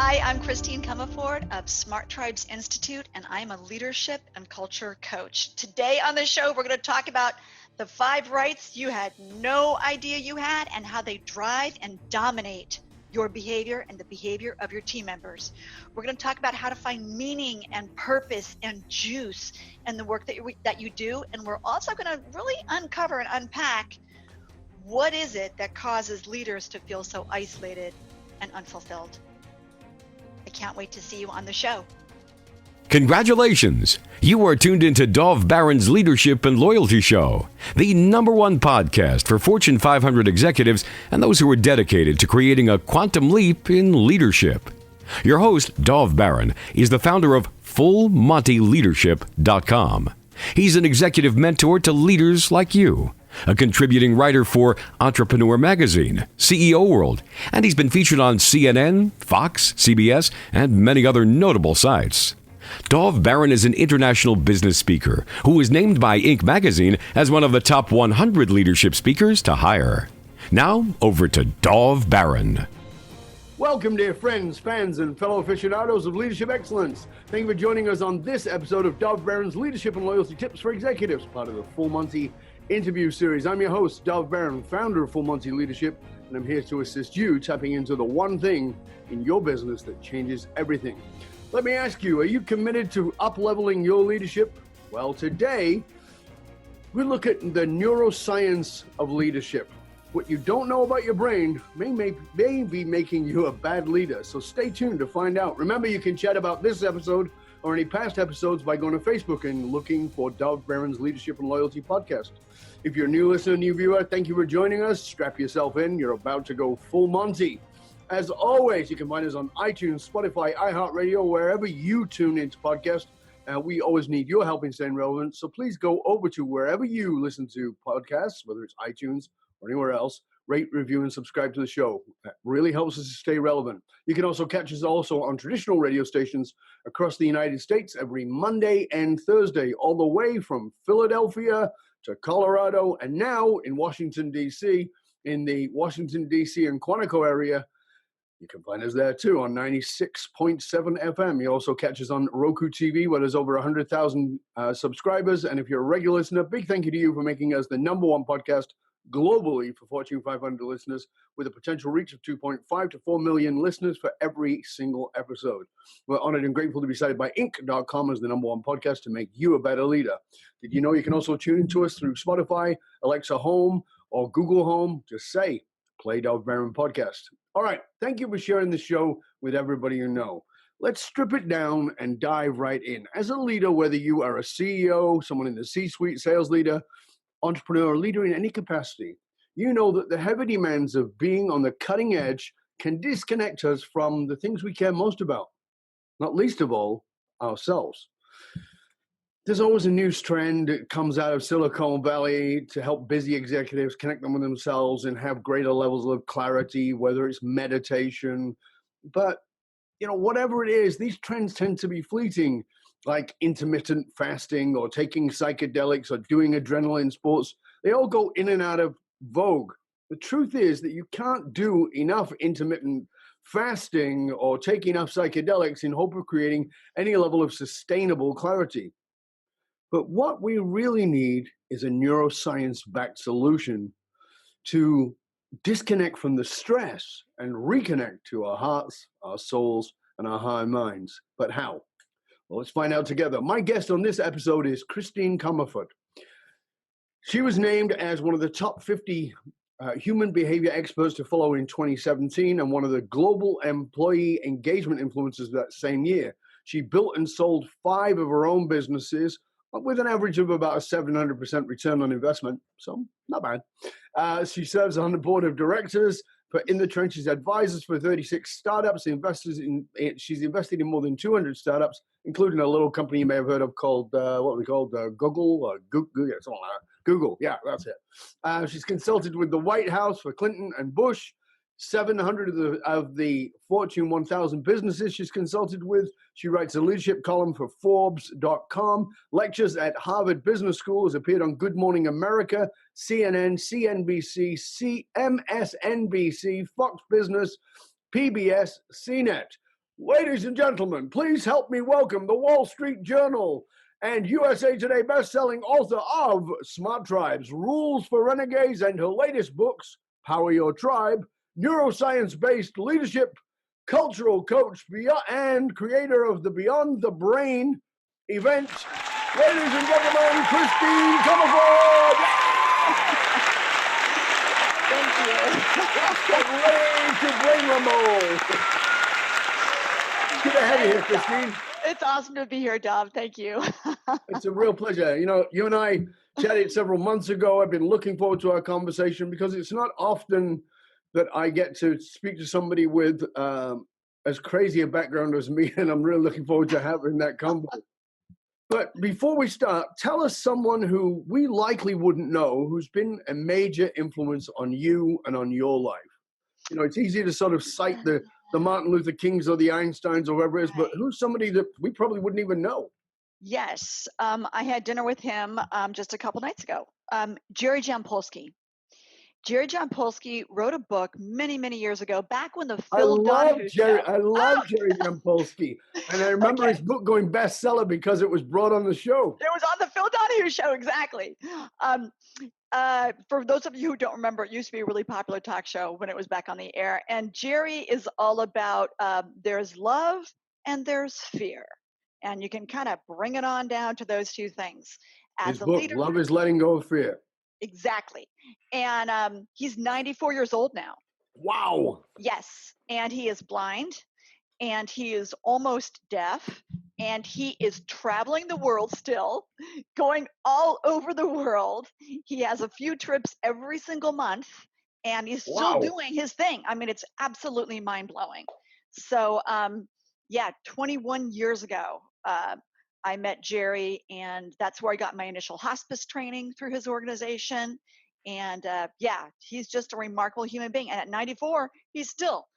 Hi, I'm Christine Comerford of Smart Tribes Institute, and I'm a leadership and culture coach. Today on the show, we're going to talk about the 5 rights you had no idea you had and how they drive and dominate your behavior and the behavior of your team members. We're going to talk about how to find meaning and purpose and juice in the work that you do, and we're also going to really uncover and unpack what is it that causes leaders to feel so isolated and unfulfilled. I can't wait to see you on the show. Congratulations! You are tuned into Dov Baron's Leadership and Loyalty Show, the #1 podcast for Fortune 500 executives and those who are dedicated to creating a quantum leap in leadership. Your host, Dov Baron, is the founder of FullMontyLeadership.com. He's an executive mentor to leaders like you, a contributing writer for Entrepreneur Magazine, CEO World, and he's been featured on CNN, Fox, CBS, and many other notable sites. Dov Baron is an international business speaker who was named by Inc. magazine as one of the top 100 leadership speakers to hire. Now, over to Dov Baron. Welcome, dear friends, fans, and fellow aficionados of leadership excellence. Thank you for joining us on this episode of Dov Baron's Leadership and Loyalty Tips for Executives, part of the Full Monty interview series. I'm your host, Dov Baron, founder of Full Monty Leadership, and I'm here to assist you tapping into the one thing in your business that changes everything. Let me ask you, are you committed to up-leveling your leadership? Well, today, we look at the neuroscience of leadership. What you don't know about your brain may be making you a bad leader, so stay tuned to find out. Remember, you can chat about this episode or any past episodes by going to Facebook and looking for Dov Baron's Leadership and Loyalty Podcast. If you're a new listener, new viewer, thank you for joining us. Strap yourself in. You're about to go full Monty. As always, you can find us on iTunes, Spotify, iHeartRadio, wherever you tune into podcasts. We always need your help in staying relevant, so please go over to wherever you listen to podcasts, whether it's iTunes or anywhere else, rate, review, and subscribe to the show. That really helps us to stay relevant. You can also catch us also on traditional radio stations across the United States every Monday and Thursday, all the way from Philadelphia to Colorado, and now in Washington, D.C., in the Washington, D.C. and Quantico area. You can find us there too on 96.7 FM. You also catch us on Roku TV, where there's over 100,000 subscribers. And if you're a regular listener, big thank you to you for making us the #1 podcast globally for Fortune 500 listeners, with a potential reach of 2.5 to 4 million listeners for every single episode. We're honored and grateful to be cited by Inc.com as the #1 podcast to make you a better leader. Did you know you can also tune into us through Spotify, Alexa Home, or Google Home? Just say, play Dov Baron Podcast. All right, thank you for sharing the show with everybody you know. Let's strip it down and dive right in. As a leader, whether you are a CEO, someone in the C-suite, sales leader, entrepreneur, leader in any capacity, you know that the heavy demands of being on the cutting edge can disconnect us from the things we care most about, not least of all, ourselves. There's always a new trend that comes out of Silicon Valley to help busy executives connect them with themselves and have greater levels of clarity, whether it's meditation. But, whatever it is, these trends tend to be fleeting, like intermittent fasting or taking psychedelics or doing adrenaline sports. They all go in and out of vogue. The truth is that you can't do enough intermittent fasting or take enough psychedelics in hope of creating any level of sustainable clarity. But what we really need is a neuroscience-backed solution to disconnect from the stress and reconnect to our hearts, our souls, and our higher minds. But how? Well, let's find out together. My guest on this episode is Christine Comerford. She was named as one of the top 50 human behavior experts to follow in 2017 and one of the global employee engagement influencers that same year. She built and sold 5 of her own businesses with an average of about a 700% return on investment, so not bad. She serves on the board of directors for In the Trenches Advisors for 36 startups. She's invested in more than 200 startups, including a little company you may have heard of called, Google, or Google, yeah, something like that. Google, yeah, that's it. She's consulted with the White House for Clinton and Bush, 700 of the Fortune 1000 businesses she's consulted with. She writes a leadership column for Forbes.com, lectures at Harvard Business School, has appeared on Good Morning America, CNN, CNBC, MSNBC, Fox Business, PBS, CNET. Ladies and gentlemen, please help me welcome the Wall Street Journal and USA Today best-selling author of Smart Tribes, Rules for Renegades, and her latest books, Power Your Tribe, neuroscience-based leadership, cultural coach, and creator of the Beyond the Brain event. Ladies and gentlemen, Christine Comerford! Thank you. Way to Brain Rumble! Good to have you here, Christine. It's awesome to be here, Dov. Thank you. It's a real pleasure. You know, you and I chatted several months ago. I've been looking forward to our conversation because it's not often that I get to speak to somebody with as crazy a background as me, and I'm really looking forward to having that convo. But before we start, tell us someone who we likely wouldn't know who's been a major influence on you and on your life. You know, it's easy to sort of cite the Martin Luther Kings or the Einsteins or whoever it is, but who's somebody that we probably wouldn't even know? Yes, I had dinner with him just a couple nights ago. Jerry Jampolsky. Jerry Jampolsky wrote a book many, many years ago, back when the Phil Donahue show. I love Jerry Jampolsky. And I remember his book going bestseller because it was brought on the show. It was on the Phil Donahue show, exactly. For those of you who don't remember, it used to be a really popular talk show when it was back on the air. And Jerry is all about there's love and there's fear. And you can kind of bring it on down to those two things. His book, Love is Letting Go of Fear. Exactly. And he's 94 years old now. Wow. Yes. And he is blind and he is almost deaf and he is traveling the world still, going all over the world. He has a few trips every single month and he's still doing his thing. I mean, it's absolutely mind-blowing. So, 21 years ago, I met Jerry, and that's where I got my initial hospice training through his organization. And he's just a remarkable human being. And at 94, he's still,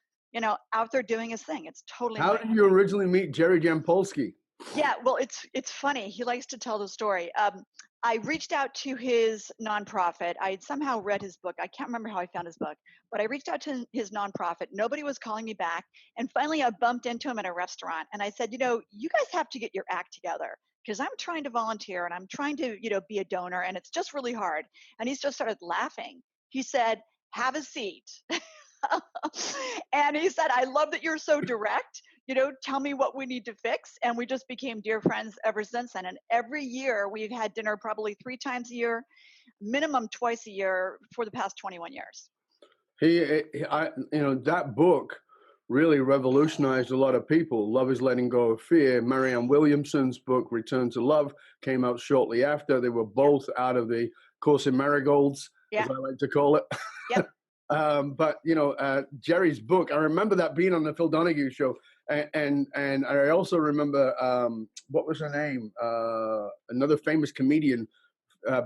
out there doing his thing. It's totally. How did you originally meet Jerry Jampolsky? Yeah, well, it's funny. He likes to tell the story. I reached out to his nonprofit. I had somehow read his book. I can't remember how I found his book, but I reached out to his nonprofit. Nobody was calling me back. And finally, I bumped into him at a restaurant. And I said, you guys have to get your act together because I'm trying to volunteer and I'm trying to, be a donor. And it's just really hard. And he's just started laughing. He said, have a seat. And he said, I love that you're so direct. Tell me what we need to fix. And we just became dear friends ever since then. And every year we've had dinner probably 3 times a year, minimum twice a year for the past 21 years. That book really revolutionized a lot of people. Love is Letting Go of Fear. Marianne Williamson's book, Return to Love, came out shortly after. They were both out of the Course in Marigolds, as I like to call it. Yep. But Jerry's book, I remember that being on the Phil Donahue show. And I also remember, what was her name? Another famous comedian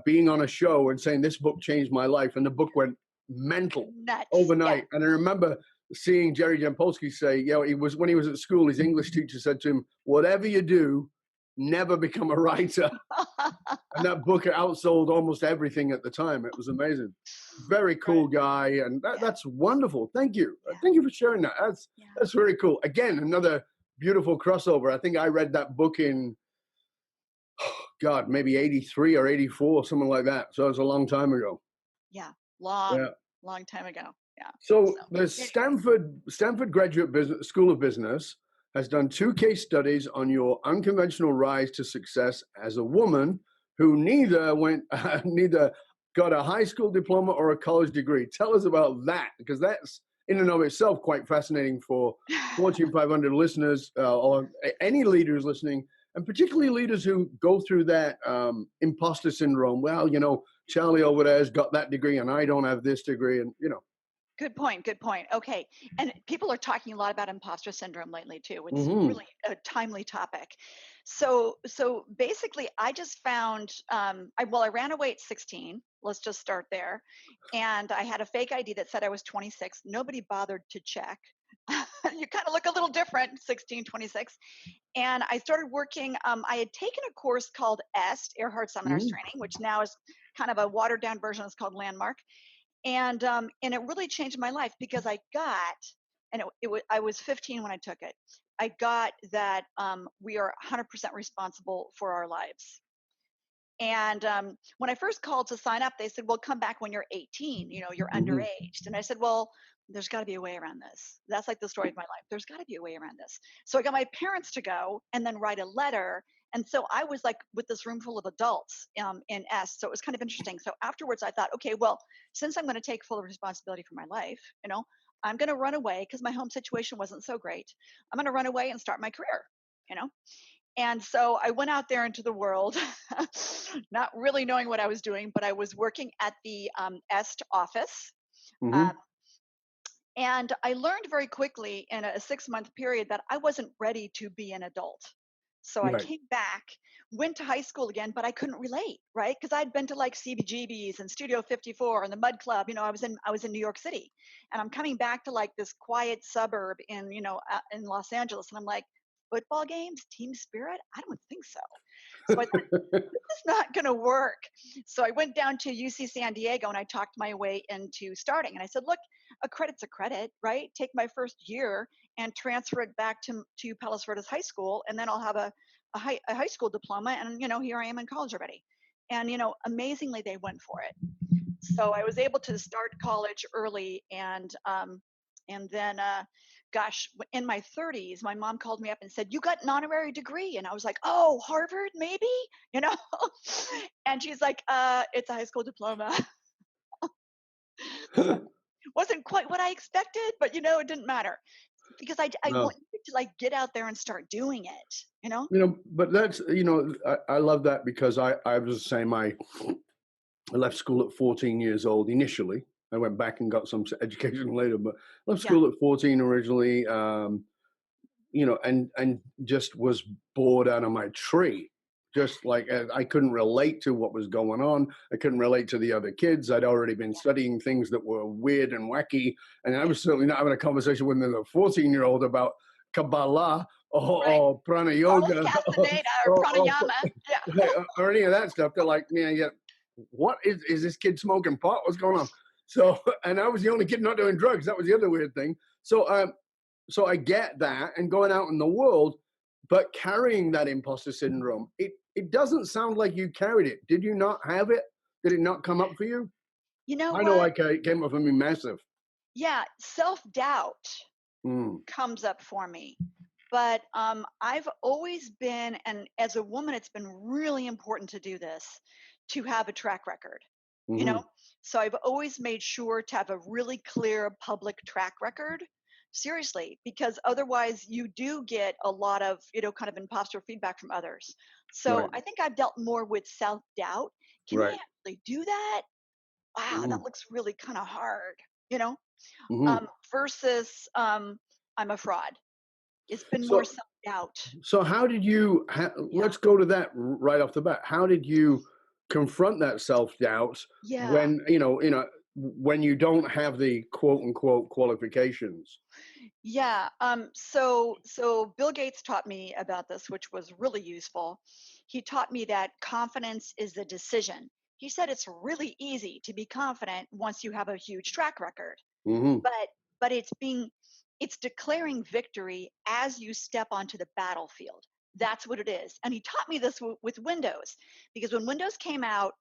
being on a show and saying, this book changed my life. And the book went mental overnight. Yeah. And I remember seeing Jerry Jampolsky say, when he was at school, his English teacher said to him, whatever you do, never become a writer. And that book outsold almost everything at the time. It was amazing. Very cool guy. And that's wonderful. Thank you. Thank you for sharing that. That's very cool. Again, another beautiful crossover. I think I read that book in, maybe 83 or 84, something like that. So it was a long time ago. Yeah. Long time ago. Yeah. So the Stanford Graduate School of Business has done 2 case studies on your unconventional rise to success as a woman who neither got a high school diploma or a college degree. Tell us about that, because that's in and of itself quite fascinating for Fortune 500 listeners or any leaders listening, and particularly leaders who go through that imposter syndrome. Well, Charlie over there has got that degree and I don't have this degree, and Good point. Okay. And people are talking a lot about imposter syndrome lately too. It's really a timely topic. So basically I just found, I ran away at 16. Let's just start there. And I had a fake ID that said I was 26. Nobody bothered to check. You kind of look a little different, 16, 26. And I started working, I had taken a course called EST, Earhart Seminars Training, which now is kind of a watered down version. It's called Landmark. And it really changed my life because I was 15 when I took it, I got that we are 100% responsible for our lives. And when I first called to sign up, they said, well, come back when you're 18, you're underage. And I said, well, there's got to be a way around this. That's like the story of my life. There's got to be a way around this. So I got my parents to go and then write a letter. And so I was like with this room full of adults in S. So it was kind of interesting. So afterwards I thought, okay, well, since I'm going to take full responsibility for my life, I'm going to run away because my home situation wasn't so great. I'm going to run away and start my career, you know? And so I went out there into the world, not really knowing what I was doing, but I was working at the EST office. And I learned very quickly in a 6-month period that I wasn't ready to be an adult. So I came back, went to high school again, but I couldn't relate, right? Because I'd been to like CBGB's and Studio 54 and the Mud Club. I was in New York City, and I'm coming back to like this quiet suburb in in Los Angeles, and I'm like, football games, team spirit? I don't think so. So I thought, this is not going to work. So I went down to UC San Diego and I talked my way into starting. And I said, look, a credit's a credit, right? Take my first year and transfer it back to Palos Verdes High School, and then I'll have a high school diploma. And here I am in college already. And amazingly, they went for it. So I was able to start college early, and then gosh, in my 30s, my mom called me up and said, you got an honorary degree. And I was like, oh, Harvard, maybe, and she's like, it's a high school diploma. Wasn't quite what I expected, but it didn't matter because I wanted to like get out there and start doing it, But that's, I love that because I was the same. I left school at 14 years old initially. I went back and got some education later, but left school at 14 originally, and just was bored out of my tree. Just like I couldn't relate to what was going on. I couldn't relate to the other kids. I'd already been studying things that were weird and wacky. And I was certainly not having a conversation with a 14-year-old about Kabbalah or prana yoga or pranayama or any of that stuff. They're like, what is this kid smoking pot? What's going on? So, and I was the only kid not doing drugs. That was the other weird thing. So, so I get that, and going out in the world, but carrying that imposter syndrome, it doesn't sound like you carried it. Did you not have it? Did it not come up for you? I know it came up for me massive. Yeah, self-doubt comes up for me. But I've always been, and as a woman, it's been really important to do this, to have a track record. So I've always made sure to have a really clear public track record. Seriously, because otherwise you do get a lot of, kind of imposter feedback from others. So I think I've dealt more with self-doubt. Can I actually do that? Wow, that looks really kind of hard, versus I'm a fraud. It's been more self-doubt. So how did you, let's go to that right off the bat. How did you confront that self-doubt when, when you don't have the quote unquote qualifications? Yeah. So Bill Gates taught me about this, which was really useful. He taught me that confidence is a decision. He said it's really easy to be confident once you have a huge track record, but it's declaring victory as you step onto the battlefield. That's what it is. And he taught me this with Windows, because when Windows came out,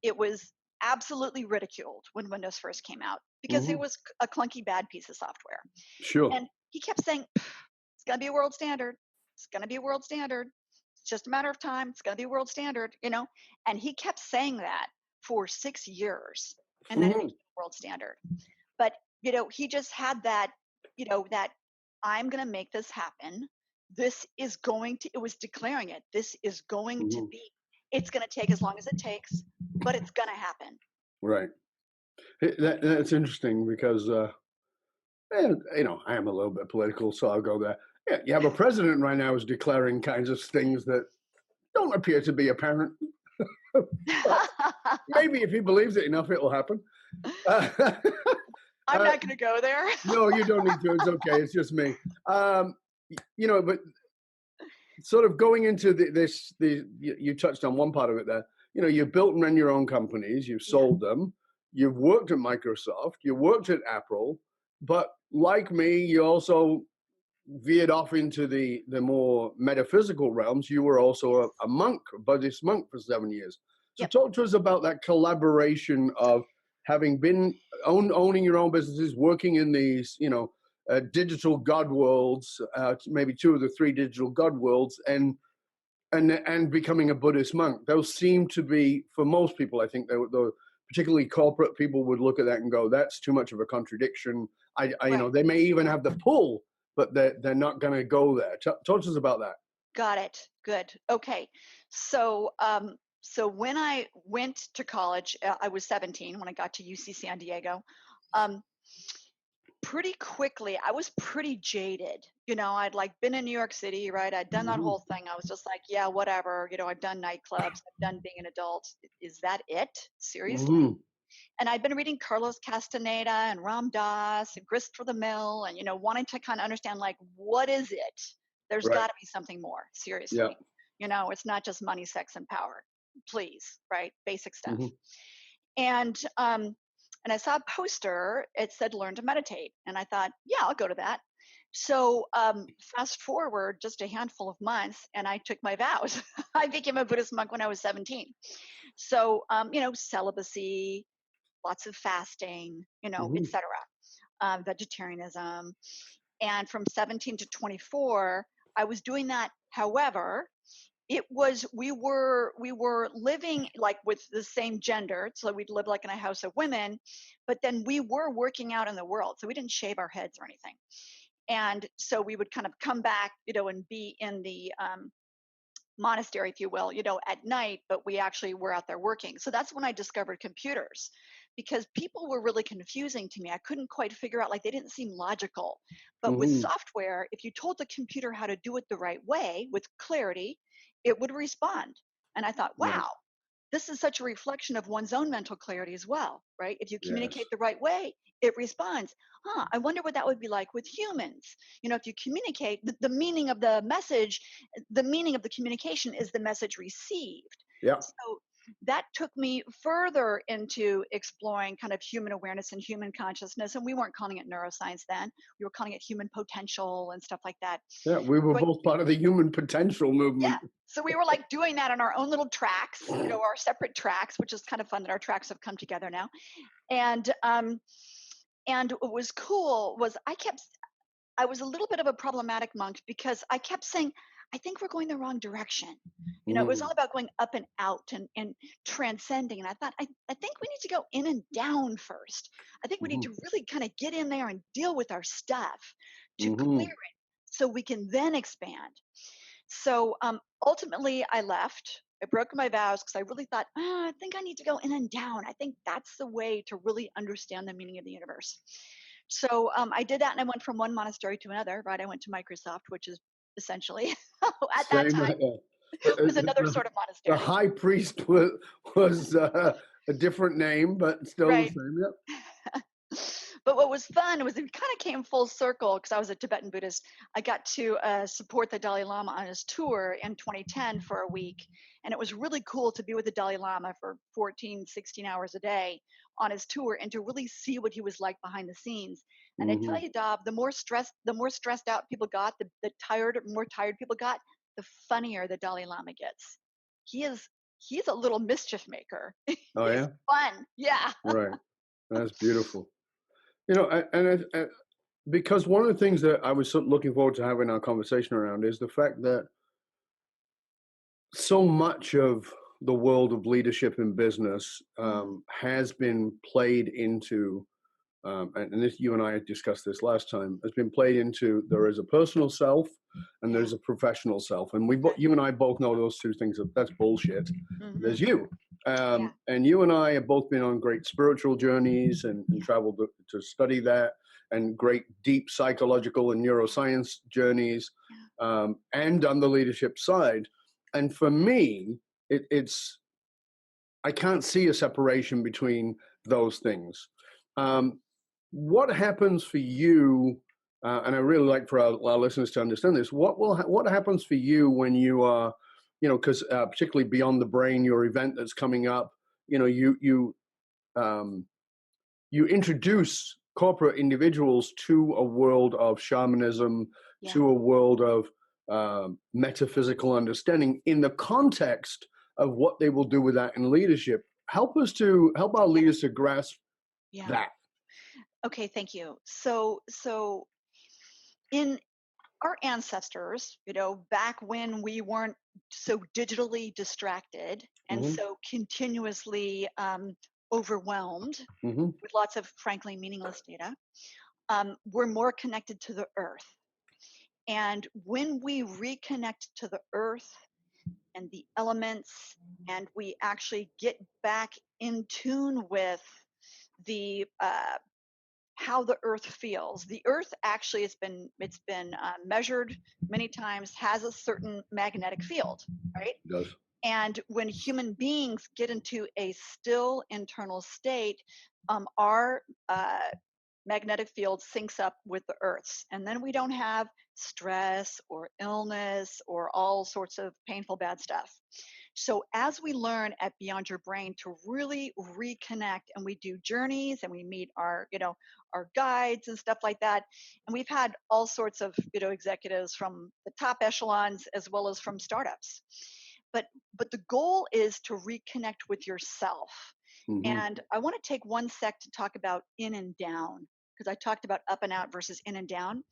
it was absolutely ridiculed when Windows first came out because it was a clunky, bad piece of software. Sure. And he kept saying, it's going to be a world standard. It's going to be a world standard. It's just a matter of time. It's going to be a world standard, and he kept saying that for 6 years, and then it became a world standard. But, he just had that, that I'm going to make this happen. It was declaring it. This is going to be, it's going to take as long as it takes, but it's going to happen. Right. That's interesting because, I am a little bit political, so I'll go there. Yeah, you have a president right now who's declaring kinds of things that don't appear to be apparent. Maybe if he believes it enough, it will happen. I'm not going to go there. No, you don't need to. It's okay. It's just me. But sort of going into you touched on one part of it there. You've built and run your own companies. You've sold them. You've worked at Microsoft. You worked at Apple. But like me, you also veered off into the more metaphysical realms, you were also a monk, a Buddhist monk for 7 years. So Yep. talk to us about that collaboration of having been owning your own businesses, working in these, digital god worlds, maybe 2 of the 3 digital god worlds, and becoming a Buddhist monk. Those seem to be, for most people, I think, particularly corporate people would look at that and go, "That's too much of a contradiction." Right. They may even have the pull, but they're not going to go there. Talk to us about that. Got it. Good. Okay. So, so when I went to college, I was 17 when I got to UC San Diego. Um, Pretty quickly, I was pretty jaded. I'd like been in New York City, right? I'd done that Mhm. whole thing. I was just like, yeah, whatever. I've done nightclubs. I've done being an adult. Is that it? Seriously? Mhm. And I'd been reading Carlos Castaneda and Ram Dass and Grist for the Mill, and wanting to kind of understand, like, what is it? There's Right. got to be something more. Yeah. Seriously, it's not just money, sex, and power. Please, right? Basic stuff. Mhm. And and I saw a poster. It said "Learn to meditate," and I thought, yeah, I'll go to that. So fast forward just a handful of months, and I took my vows. I became a Buddhist monk when I was 17. So celibacy, lots of fasting, Mhm. etc. Vegetarianism. And from 17 to 24, I was doing that. However, we were living like with the same gender, so we'd live like in a house of women, but then we were working out in the world, so we didn't shave our heads or anything. And so we would kind of come back, and be in the monastery, if you will, at night, but we actually were out there working. So that's when I discovered computers, because people were really confusing to me. I couldn't quite figure out, like, they didn't seem logical. But with Mhm. software, if you told the computer how to do it the right way with clarity, it would respond. And I thought, Right. wow, this is such a reflection of one's own mental clarity as well, right? If you Yes. communicate the right way, it responds. I wonder what that would be like with humans. If you communicate the meaning of the message, the meaning of the communication is the message received. Yeah. So that took me further into exploring kind of human awareness and human consciousness. And we weren't calling it neuroscience then, we were calling it human potential and stuff like that. Yeah. We were So both part of the human potential yeah. movement. So we were like doing that on our own little tracks, our separate tracks, which is kind of fun that our tracks have come together now. And what was cool was I was a little bit of a problematic monk, because I kept saying, I think we're going the wrong direction. It was all Mhm. about going up and out and transcending. And I thought, I think we need to go in and down first. I think we need Mhm. to really kind of get in there and deal with our stuff to clear Mhm. it, so we can then expand. So ultimately, I left. I broke my vows because I really thought, I think I need to go in and down. I think that's the way to really understand the meaning of the universe. So I did that, and I went from one monastery to another. Right, I went to Microsoft, which is essentially at that Same. time was another sort of The monastery. high priest was a different name, but still the Right. same. Yep. But what was fun was it kind of came full circle, because I was a Tibetan Buddhist. I got to support the Dalai Lama on his tour in 2010 for a week. And it was really cool to be with the Dalai Lama for 14, 16 hours a day on his tour, and to really see what he was like behind the scenes. And I tell Mhm. you, Dob, the more stressed out people got, more tired people got, the funnier the Dalai Lama gets. He is, he's a little mischief maker. Oh He's yeah. fun. Yeah. Right. That's beautiful. Because one of the things that I was looking forward to having our conversation around is the fact that so much of the world of leadership in business Mhm. has been played into, and this, you and I discussed this last time, has been played into, there is a personal self and Yeah. there's a professional self, and Right. you and I both know those two things. That's bullshit. Mhm. There's you, Yeah. and you and I have both been on great spiritual journeys and Yeah. traveled to study that, and great deep psychological and neuroscience journeys, Yeah. and on the leadership side. And for me, it's I can't see a separation between those things. Yeah. Um, what happens for you? And I really like for our listeners to understand this. What happens for you when you are, because particularly Beyond the Brain, your event that's coming up, you know, you introduce corporate individuals to a world of shamanism, Yeah. to a world of metaphysical understanding in the context of what they will do with that in leadership. Help our leaders to grasp Yeah. that. Okay, thank you. So in our ancestors, back when we weren't so digitally distracted and Mm-hmm. so continuously overwhelmed Mm-hmm. with lots of frankly meaningless data, we're more connected to the earth. And when we reconnect to the earth and the elements, and we actually get back in tune with the how the earth feels. The earth actually it's been measured many times, has a certain magnetic field, right? It does. And when human beings get into a still internal state, our magnetic field syncs up with the earth's, and then we don't have stress or illness or all sorts of painful bad stuff. So as we learn at Beyond Your Brain to really reconnect, and we do journeys and we meet our guides and stuff like that, and we've had all sorts of executives from the top echelons as well as from startups, but the goal is to reconnect with yourself. Mm-hmm. And I want to take one sec to talk about in and down, because I talked about up and out versus in and down.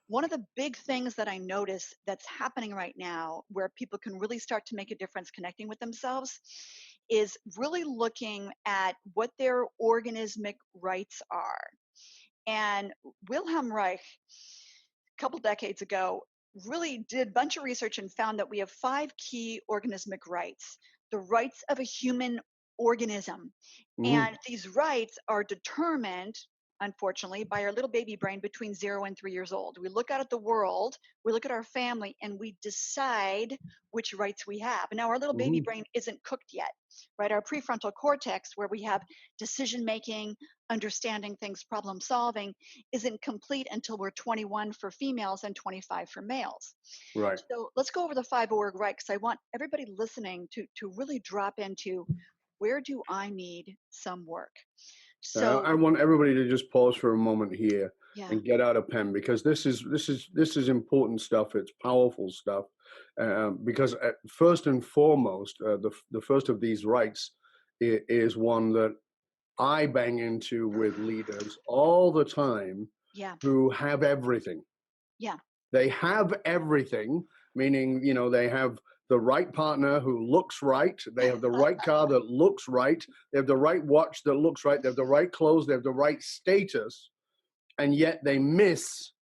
One of the big things that I notice that's happening right now, where people can really start to make a difference connecting with themselves, is really looking at what their organismic rights are. And Wilhelm Reich, a couple decades ago, really did a bunch of research and found that we have 5 key organismic rights, the rights of a human organism. Mm-hmm. And these rights are determined, unfortunately, by our little baby brain between 0 and 3 years old. We look out at the world, we look at our family, and we decide which rights we have. And now our little baby Mm-hmm. brain isn't cooked yet, right? Our prefrontal cortex, where we have decision making, understanding things, problem solving, isn't complete until we're 21 for females and 25 for males. Right. So let's go over the 5 org rights, because I want everybody listening to really drop into, where do I need some work? So I want everybody to just pause for a moment here yeah, and get out a pen, because this is important stuff. It's powerful stuff. Because first and foremost, the first of these rights is one that I bang into with leaders all the time yeah, who have everything. yeah, They have everything, meaning, they have the right partner who looks right. They have the right car that looks right. They have the right watch that looks right. They have the right clothes. They have the right status. And yet they miss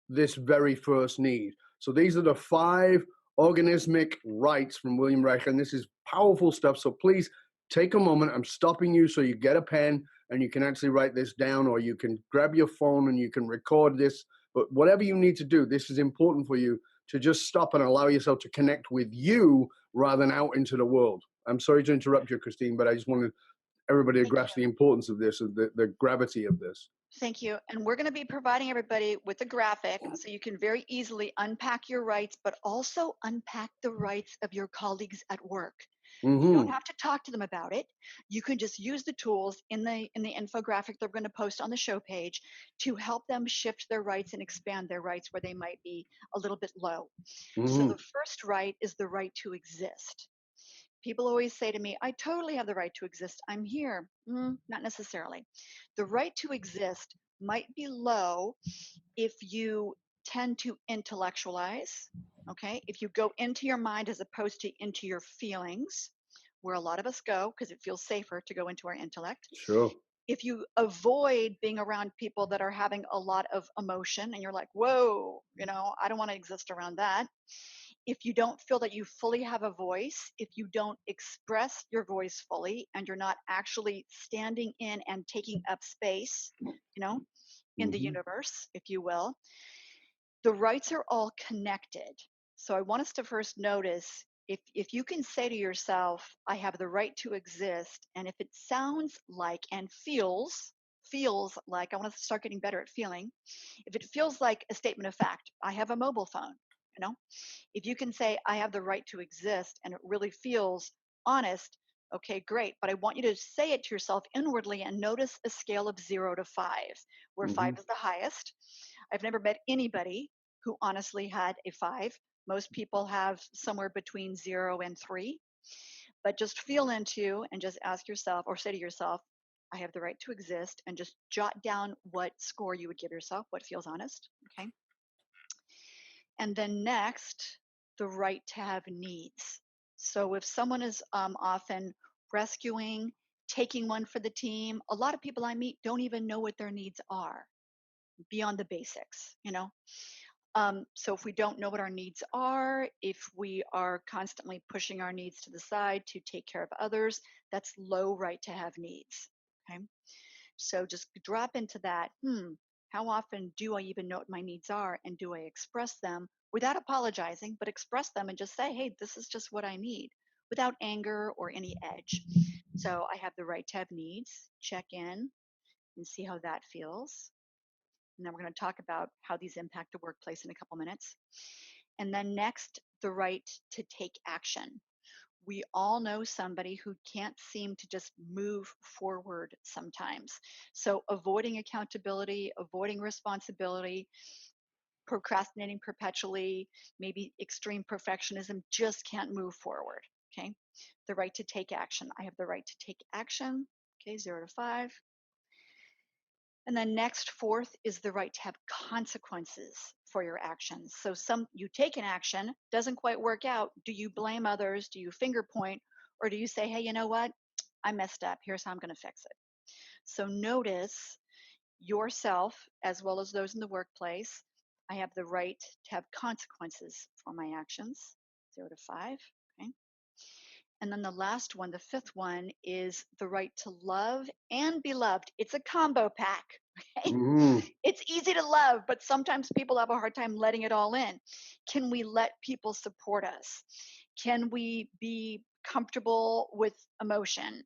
this very first need. So these are the 5 organismic rights from William Reich. And this is powerful stuff. So please take a moment. I'm stopping you so you get a pen and you can actually write this down, or you can grab your phone and you can record this. But whatever you need to do, this is important for you to just stop and allow yourself to connect with you rather than out into the world. I'm sorry to interrupt you, Christine, but I just wanted everybody to thank grasp you. the importance of this and the gravity of this. Thank you. And we're going to be providing everybody with a graphic so you can very easily unpack your rights, but also unpack the rights of your colleagues at work. You don't Mm-hmm. have to talk to them about it. You can just use the tools in the infographic they're going to post on the show page to help them shift their rights and expand their rights where they might be a little bit low. So Mm-hmm. the first right is the right to exist. People always say to me, I totally have the right to exist. I'm here. Not necessarily. The right to exist might be low if you tend to intellectualize, okay? If you go into your mind as opposed to into your feelings, where a lot of us go because it feels safer to go into our intellect. Sure. If you avoid being around people that are having a lot of emotion and you're like, whoa, I don't want to exist around that. If you don't feel that you fully have a voice, if you don't express your voice fully, and you're not actually standing in and taking up space, in the Mm-hmm. universe, if you will, the rights are all connected. So I want us to first notice, if you can say to yourself, I have the right to exist, and if it sounds like and feels like, I want to start getting better at feeling. If it feels like a statement of fact, I have a mobile phone, if you can say, I have the right to exist, and it really feels honest, Okay, great. But I want you to say it to yourself inwardly and notice a scale of 0 to 5, where 5 Mm-hmm. is the highest. I've never met anybody who honestly had a 5. Most people have somewhere between 0 and 3. But just feel into and just ask yourself or say to yourself, I have the right to exist, and just jot down what score you would give yourself, what feels honest. Okay. And then next, the right to have needs. So if someone is often rescuing, taking one for the team, a lot of people I meet don't even know what their needs are beyond the basics, you know? So if we don't know what our needs are, if we are constantly pushing our needs to the side to take care of others, that's low right to have needs. Okay. So just drop into that. How often do I even know what my needs are? And do I express them without apologizing, but express them and just say, hey, this is just what I need without anger or any edge. So I have the right to have needs. Check in and see how that feels. And then we're going to talk about how these impact the workplace in a couple minutes. And then next, the right to take action. We all know somebody who can't seem to just move forward sometimes. So avoiding accountability, avoiding responsibility, procrastinating perpetually, maybe extreme perfectionism, just can't move forward. Okay. The right to take action. I have the right to take action. Okay, 0 to 5. And then next, fourth, is the right to have consequences for your actions. So you take an action, doesn't quite work out. Do you blame others? Do you finger point? Or do you say, hey, you know what? I messed up. Here's how I'm going to fix it. So notice yourself as well as those in the workplace. I have the right to have consequences for my actions, 0 to 5. Okay. And then the last one, the fifth one, is the right to love and be loved. It's a combo pack. Okay? Mm-hmm. It's easy to love, but sometimes people have a hard time letting it all in. Can we let people support us? Can we be comfortable with emotion?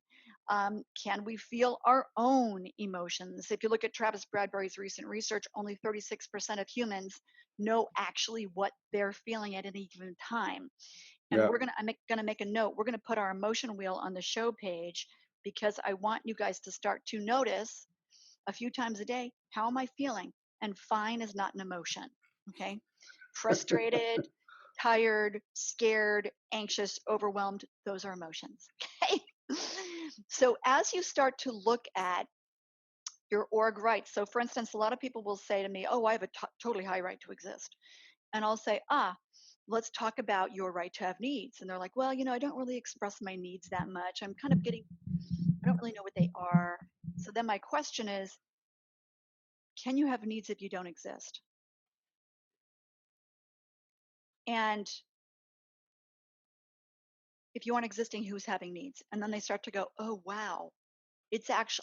Can we feel our own emotions? If you look at Travis Bradbury's recent research, only 36% of humans know actually what they're feeling at any given time. And Yeah. I'm gonna make a note. We're gonna put our emotion wheel on the show page because I want you guys to start to notice a few times a day, how am I feeling? And fine is not an emotion. Okay. Frustrated, tired, scared, anxious, overwhelmed, those are emotions. Okay. So as you start to look at your org rights, so for instance, a lot of people will say to me, oh, I have a totally high right to exist. And I'll say, let's talk about your right to have needs. And they're like, well, I don't really express my needs that much. I don't really know what they are. So then my question is, can you have needs if you don't exist? And if you aren't existing, who's having needs? And then they start to go, oh, wow,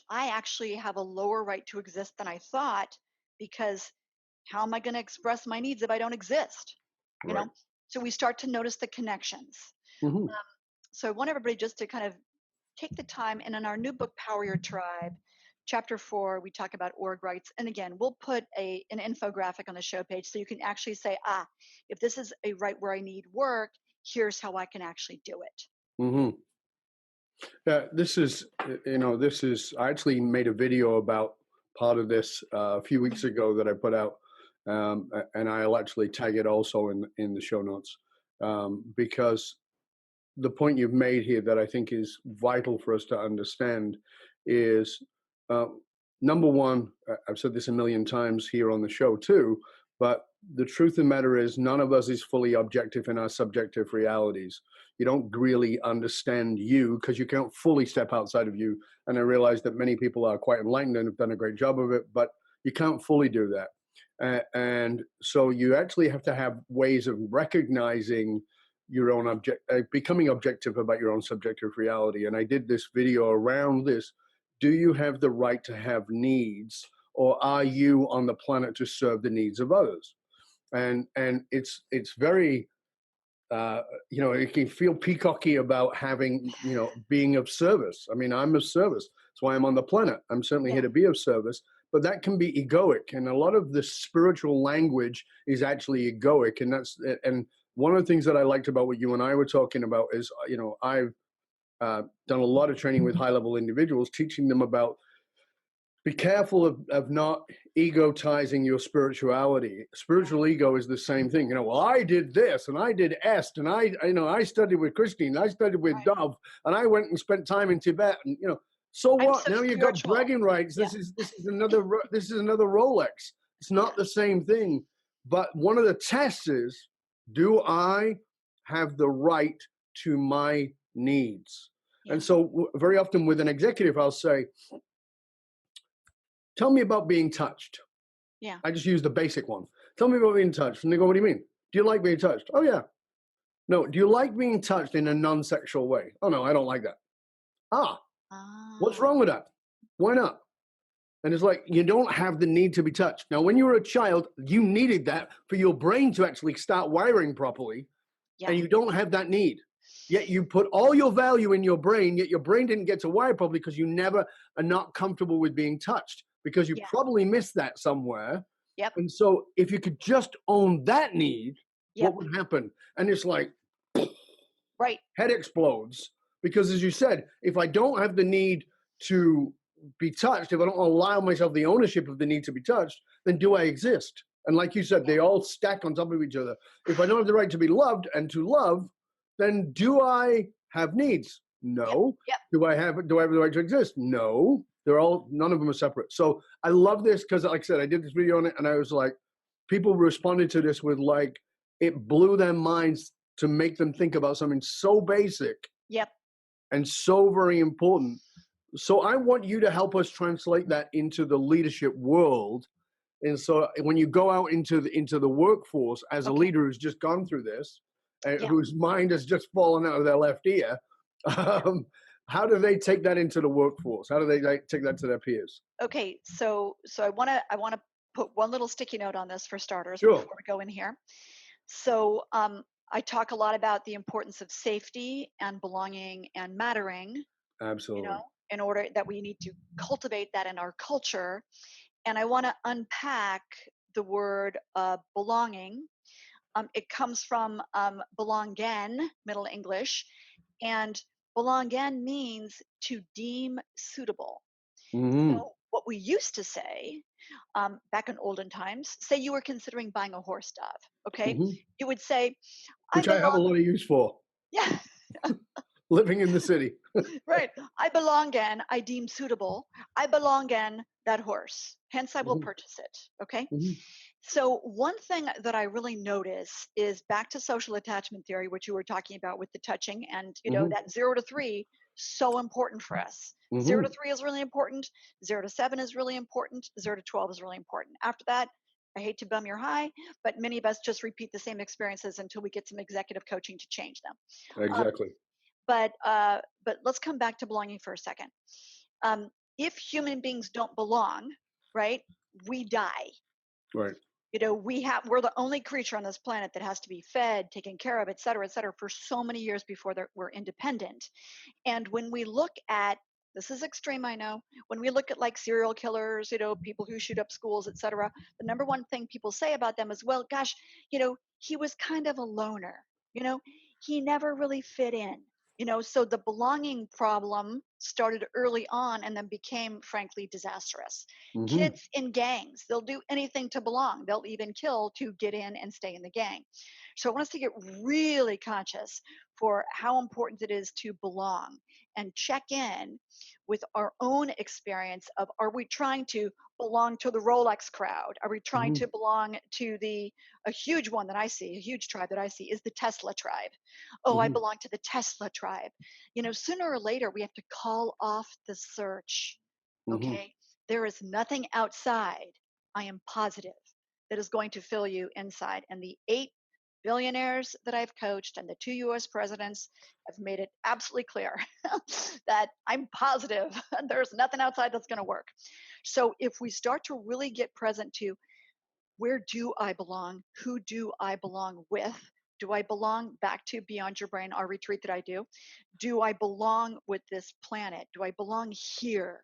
I actually have a lower right to exist than I thought, because how am I going to express my needs if I don't exist? Right. So we start to notice the connections. Mm-hmm. So I want everybody just to kind of take the time, and in our new book, Power Your Tribe, chapter 4, we talk about org rights. And again, we'll put an infographic on the show page so you can actually say, if this is a right where I need work, here's how I can actually do it. Mm-hmm. This is, I actually made a video about part of this a few weeks ago that I put out, and I'll actually tag it also in the show notes, because the point you've made here that I think is vital for us to understand is, number one, I've said this a million times here on the show too, but the truth of the matter is none of us is fully objective in our subjective realities. You don't really understand you because you can't fully step outside of you. And I realize that many people are quite enlightened and have done a great job of it, but you can't fully do that. And so you actually have to have ways of recognizing your own becoming objective about your own subjective reality. And I did this video around this. Do you have the right to have needs, or are you on the planet to serve the needs of others? And it's very, you can feel peacocky about having, being of service. I mean, I'm of service. That's why I'm on the planet. I'm certainly here to be of service, but that can be egoic. And a lot of the spiritual language is actually egoic. And one of the things that I liked about what you and I were talking about is, done a lot of training with high-level individuals, teaching them about be careful of not egotizing your spirituality. Spiritual ego is the same thing. Well, I did this and I did Est and I studied with Christine, I studied with Dove, and I went and spent time in Tibet, and so what? So now you've got bragging rights. This is another Rolex. It's not the same thing. But one of the tests is, do I have the right to my needs? And so very often with an executive, I'll say, tell me about being touched. Yeah. I just use the basic one. Tell me about being touched. And they go, what do you mean? Do you like being touched? Oh, yeah. No, do you like being touched in a non-sexual way? Oh, no, I don't like that. What's wrong with that? Why not? And it's like, you don't have the need to be touched. Now, when you were a child, you needed that for your brain to actually start wiring properly. And you don't have that need. Yet you put all your value in your brain, yet your brain didn't get to wire properly because you never are not comfortable with being touched, because you probably missed that somewhere. Yep. And so if you could just own that need, what would happen? And it's like, head explodes. Because as you said, if I don't have the need to be touched, if I don't allow myself the ownership of the need to be touched, then do I exist? And like you said, they all stack on top of each other. If I don't have the right to be loved and to love, then do I have needs? No. Do I have the right to exist? No. None of them are separate. So I love this because, like I said, I did this video on it, and I was like, people responded to this with like, it blew their minds to make them think about something so basic. And so very important. So I want you to help us translate that into the leadership world. And so when you go out into the workforce as a leader who's just gone through this, whose mind has just fallen out of their left ear, how do they take that into the workforce? How do they take that to their peers? Okay, so I want to put one little sticky note on this for starters Sure. before we go in here. So I talk a lot about the importance of safety and belonging and mattering. Absolutely. In order that we need to cultivate that in our culture. And I want to unpack the word belonging. It comes from belongen, Middle English, and belongen means to deem suitable. So what we used to say back in olden times, say you were considering buying a horse, Dove, okay? You would say, which I have a lot of use for. Yeah. Living in the city. Right. I belong in, I deem suitable. I belong in that horse. Hence, I will purchase it. Okay. So, one thing that I really notice is back to social attachment theory, which you were talking about with the touching, and that 0 to 3, so important for us. 0 to 3 is really important. 0 to 7 is really important. 0 to 12 is really important. After that, I hate to bum your high, but many of us just repeat the same experiences until we get some executive coaching to change them. Exactly. But let's come back to belonging for a second. If human beings don't belong, right, we die. Right. We're the only creature on this planet that has to be fed, taken care of, et cetera, for so many years before we're independent. And when we look at, this is extreme, I know, when we look at like serial killers, people who shoot up schools, et cetera, the number one thing people say about them is, well, gosh, he was kind of a loner, he never really fit in. So the belonging problem started early on and then became, frankly, disastrous. Kids in gangs, they'll do anything to belong. They'll even kill to get in and stay in the gang. So I want us to get really conscious for how important it is to belong and check in with our own experience of, are we trying to belong to the Rolex crowd? Are we trying to belong to a huge one that I see, a huge tribe that I see is the Tesla tribe. Oh, I belong to the Tesla tribe. Sooner or later, we have to call off the search. Okay. There is nothing outside, I am positive, that is going to fill you inside. And the 8 billionaires that I've coached and the 2 US presidents have made it absolutely clear that I'm positive there's nothing outside that's going to work. So if we start to really get present to, where do I belong? Who do I belong with? Do I belong, back to Beyond Your Brain, our retreat that I do? Do I belong with this planet? Do I belong here?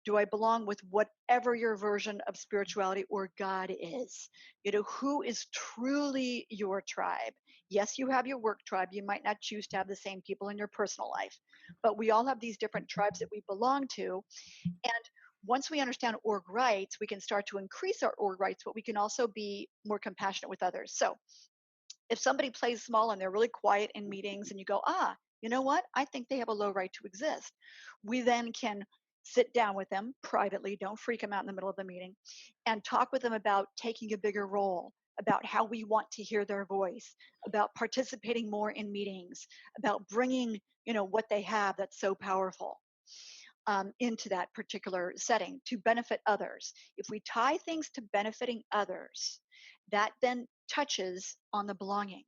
Do I belong with whatever your version of spirituality or God is? Who is truly your tribe? Yes, you have your work tribe. You might not choose to have the same people in your personal life, but we all have these different tribes that we belong to. And once we understand org rights, we can start to increase our org rights, but we can also be more compassionate with others. So if somebody plays small and they're really quiet in meetings and you go, you know what? I think they have a low right to exist. We then can sit down with them privately, don't freak them out in the middle of the meeting, and talk with them about taking a bigger role, about how we want to hear their voice, about participating more in meetings, about bringing, what they have that's so powerful into that particular setting to benefit others. If we tie things to benefiting others, that then touches on the belonging,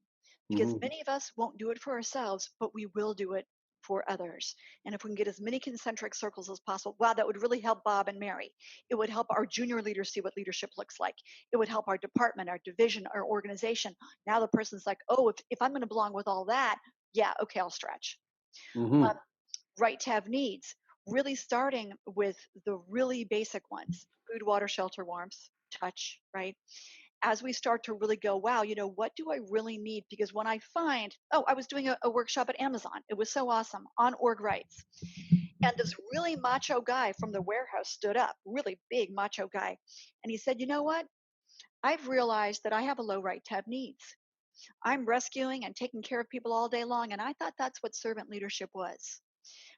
because Mm-hmm. many of us won't do it for ourselves, but we will do it for others. And if we can get as many concentric circles as possible, wow, that would really help Bob and Mary. It would help our junior leaders see what leadership looks like. It would help our department, our division, our organization. Now the person's like, oh, if I'm going to belong with all that, yeah, okay, I'll stretch. Mm-hmm. Um, right to have needs, really starting with the really basic ones: food, water, shelter, warmth, touch, right? As we start to really go, wow, what do I really need? Because when I find, I was doing a workshop at Amazon. It was so awesome on org rights. And this really macho guy from the warehouse stood up, really big macho guy. And he said, you know what? I've realized that I have a low right to have needs. I'm rescuing and taking care of people all day long. And I thought that's what servant leadership was.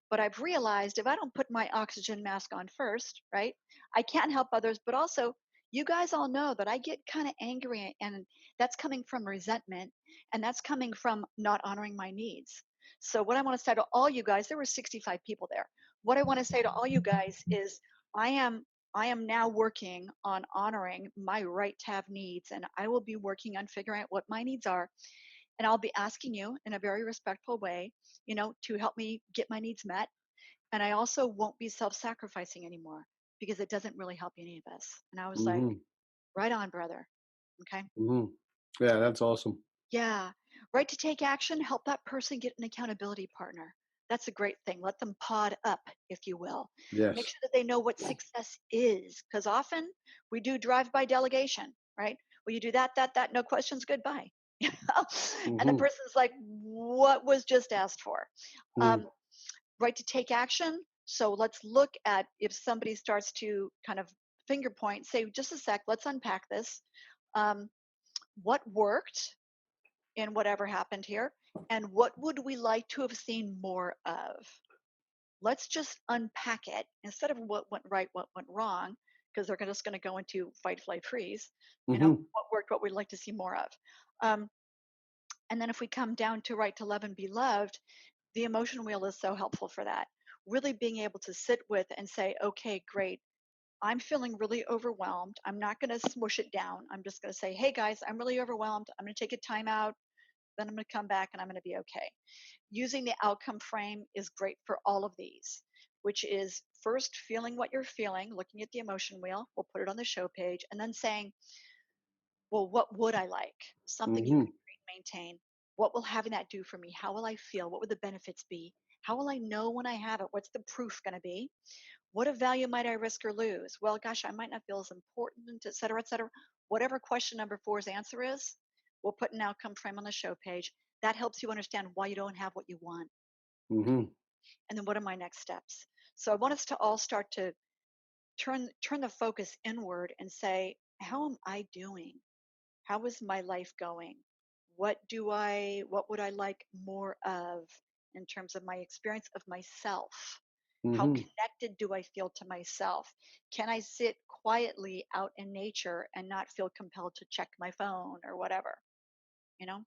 But I've realized if I don't put my oxygen mask on first, right, I can't help others. But also, you guys all know that I get kind of angry, and that's coming from resentment, and that's coming from not honoring my needs. So, what I want to say to all you guys, there were 65 people there. What I want to say to all you guys is, I am. I am now working on honoring my right to have needs, and I will be working on figuring out what my needs are, and I'll be asking you in a very respectful way, to help me get my needs met. And I also won't be self-sacrificing anymore, because it doesn't really help any of us. And I was like, Mm-hmm. right on, brother. Okay. Mm-hmm. Yeah, that's awesome. Yeah. Right to take action, help that person get an accountability partner. That's a great thing. Let them pod up, if you will. Make Yes. sure that they know what success is, because often we do drive-by delegation, right? Well, you do that, no questions, goodbye. And the Mm-hmm. person's like, what was just asked for? Mm-hmm. Um, right to take action. So let's look at, if somebody starts to kind of finger point, say, just a sec, let's unpack this. Um, what worked in whatever happened here? And what would we like to have seen more of? Let's just unpack it instead of what went right, what went wrong, because they're just going to go into fight, flight, freeze. Mm-hmm. What worked, what we'd like to see more of. Um, and then if we come down to right to love and be loved, the emotion wheel is so helpful for that. Really being able to sit with and say, okay, great. I'm feeling really overwhelmed. I'm not going to smush it down. I'm just going to say, hey guys, I'm really overwhelmed. I'm going to take a time out. Then I'm going to come back and I'm going to be okay. Using the outcome frame is great for all of these, which is first feeling what you're feeling, looking at the emotion wheel. We'll put it on the show page, and then saying, well, what would I like? Something you Mm-hmm. can create and maintain. What will having that do for me? How will I feel? What would the benefits be? How will I know when I have it? What's the proof going to be? What of value might I risk or lose? Well, gosh, I might not feel as important, et cetera, et cetera. Whatever question number four's answer is, we'll put an outcome frame on the show page. That helps you understand why you don't have what you want. Mm-hmm. And then what are my next steps? So I want us to all start to turn the focus inward and say, how am I doing? How is my life going? What would I like more of in terms of my experience of myself? How Mm-hmm. connected do I feel to myself? Can I sit quietly out in nature and not feel compelled to check my phone or whatever? How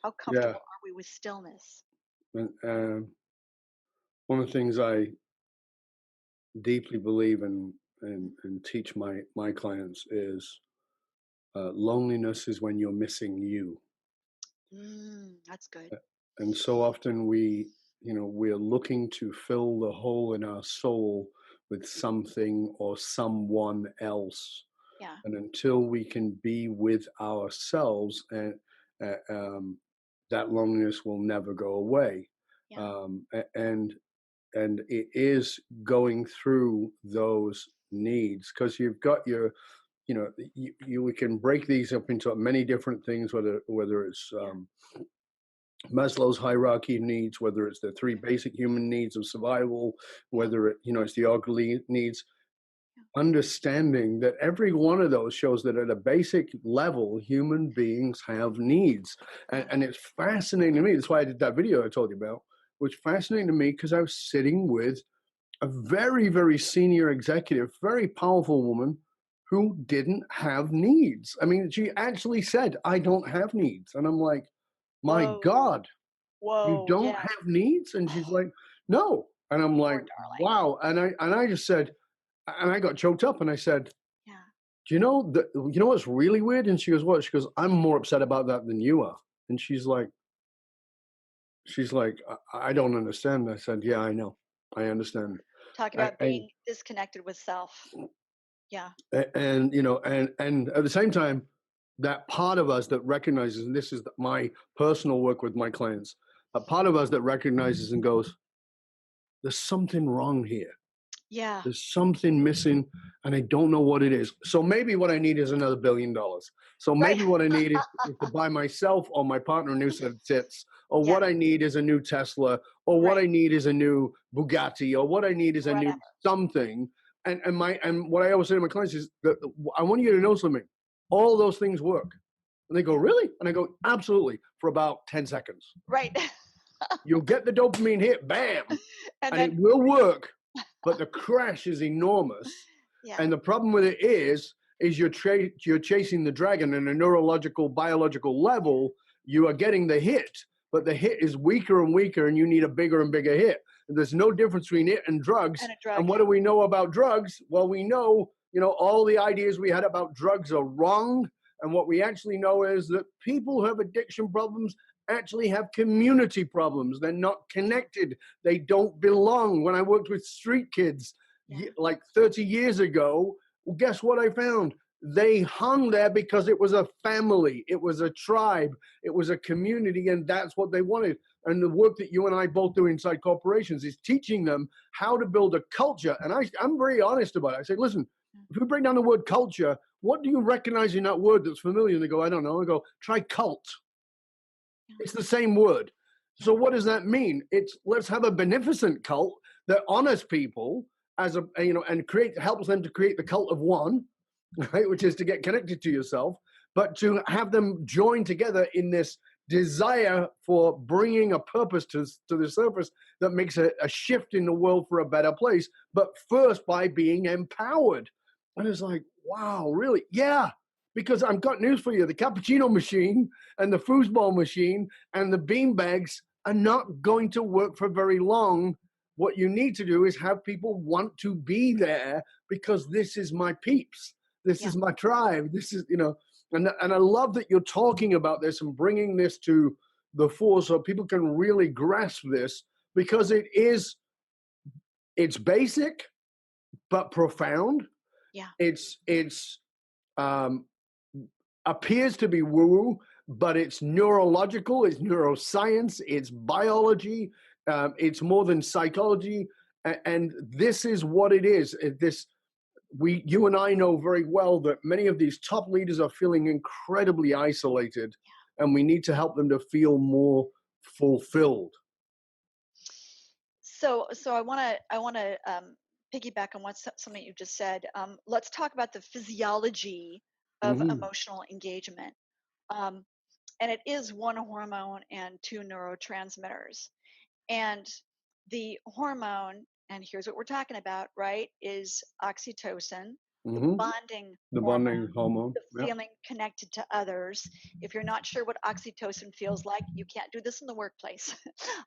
Yeah. comfortable are we with stillness? And one of the things I deeply believe in and teach my clients is loneliness is when you're missing you. That's good. And so often we're looking to fill the hole in our soul with something or someone else. Yeah, And until we can be with ourselves, and uh, um, that loneliness will never go away. yeah, And it is going through those needs, because you've got your, we can break these up into many different things, whether it's Maslow's hierarchy of needs, whether it's the three basic human needs of survival, whether it's the ugly needs. Understanding that every one of those shows that at a basic level, human beings have needs. And it's fascinating to me. That's why I did that video I told you about, which fascinating to me because I was sitting with a very, very senior executive, very powerful woman who didn't have needs. I mean, she actually said, I don't have needs. And I'm like, my Whoa. God, you Whoa. don't Yeah. have needs? And she's like, no. And I'm like, wow. And I just said, and I got choked up and I said, Yeah. do you know what's really weird? And she goes, what? She goes, I'm more upset about that than you are. And she's like, I don't understand. I said, yeah, I know. I understand. Talk about being disconnected with self. Yeah. And and at the same time, that part of us that recognizes, and this is my personal work with my clients, a part of us that recognizes and goes, there's something wrong here. Yeah. There's something missing, and I don't know what it is. So maybe what I need is another $1 billion. So maybe what I need is to buy myself or my partner a new set of tits, or what I need is a new Tesla, or what I need is a new Bugatti, or what I need is a new something. And what I always say to my clients is that I want you to know something. All those things work. And they go, really? And I go, absolutely, for about 10 seconds. Right. You'll get the dopamine hit, bam, and it will work. But the crash is enormous. Yeah. And the problem with it is you're chasing the dragon. On a neurological, biological level, you are getting the hit, but the hit is weaker and weaker, and you need a bigger and bigger hit. And there's no difference between it and drugs. And what do we know about drugs? Well, we know, all the ideas we had about drugs are wrong. And what we actually know is that people who have addiction problems actually have community problems. They're not connected. They don't belong. When I worked with street kids like 30 years ago, well, guess what I found? They hung there because it was a family, it was a tribe, it was a community, and that's what they wanted. And the work that you and I both do inside corporations is teaching them how to build a culture. And I'm very honest about it. I say, listen, if we break down the word culture, what do you recognize in that word that's familiar? And they go, I don't know. I go, try cult. It's the same word. So what does that mean? It's let's have a beneficent cult that honors people and helps them to create the cult of one, right? Which is to get connected to yourself, but to have them join together in this desire for bringing a purpose to the surface that makes a shift in the world for a better place, but first by being empowered. And it's like, wow, really? Yeah. Because I've got news for you. The cappuccino machine and the foosball machine and the bean bags are not going to work for very long. What you need to do is have people want to be there because this is my peeps. This is my tribe. This is, and I love that you're talking about this and bringing this to the fore so people can really grasp this, because it's basic, but profound. Yeah. It's appears to be woo-woo, but it's neurological, it's neuroscience, it's biology, it's more than psychology, and this is what it is. You and I know very well that many of these top leaders are feeling incredibly isolated, and we need to help them to feel more fulfilled. So I want to piggyback on something you just said. Let's talk about the physiology of emotional engagement. And it is one hormone and two neurotransmitters. And the hormone, and here's what we're talking about, right, is oxytocin, the bonding hormone, the feeling connected to others. If you're not sure what oxytocin feels like, you can't do this in the workplace.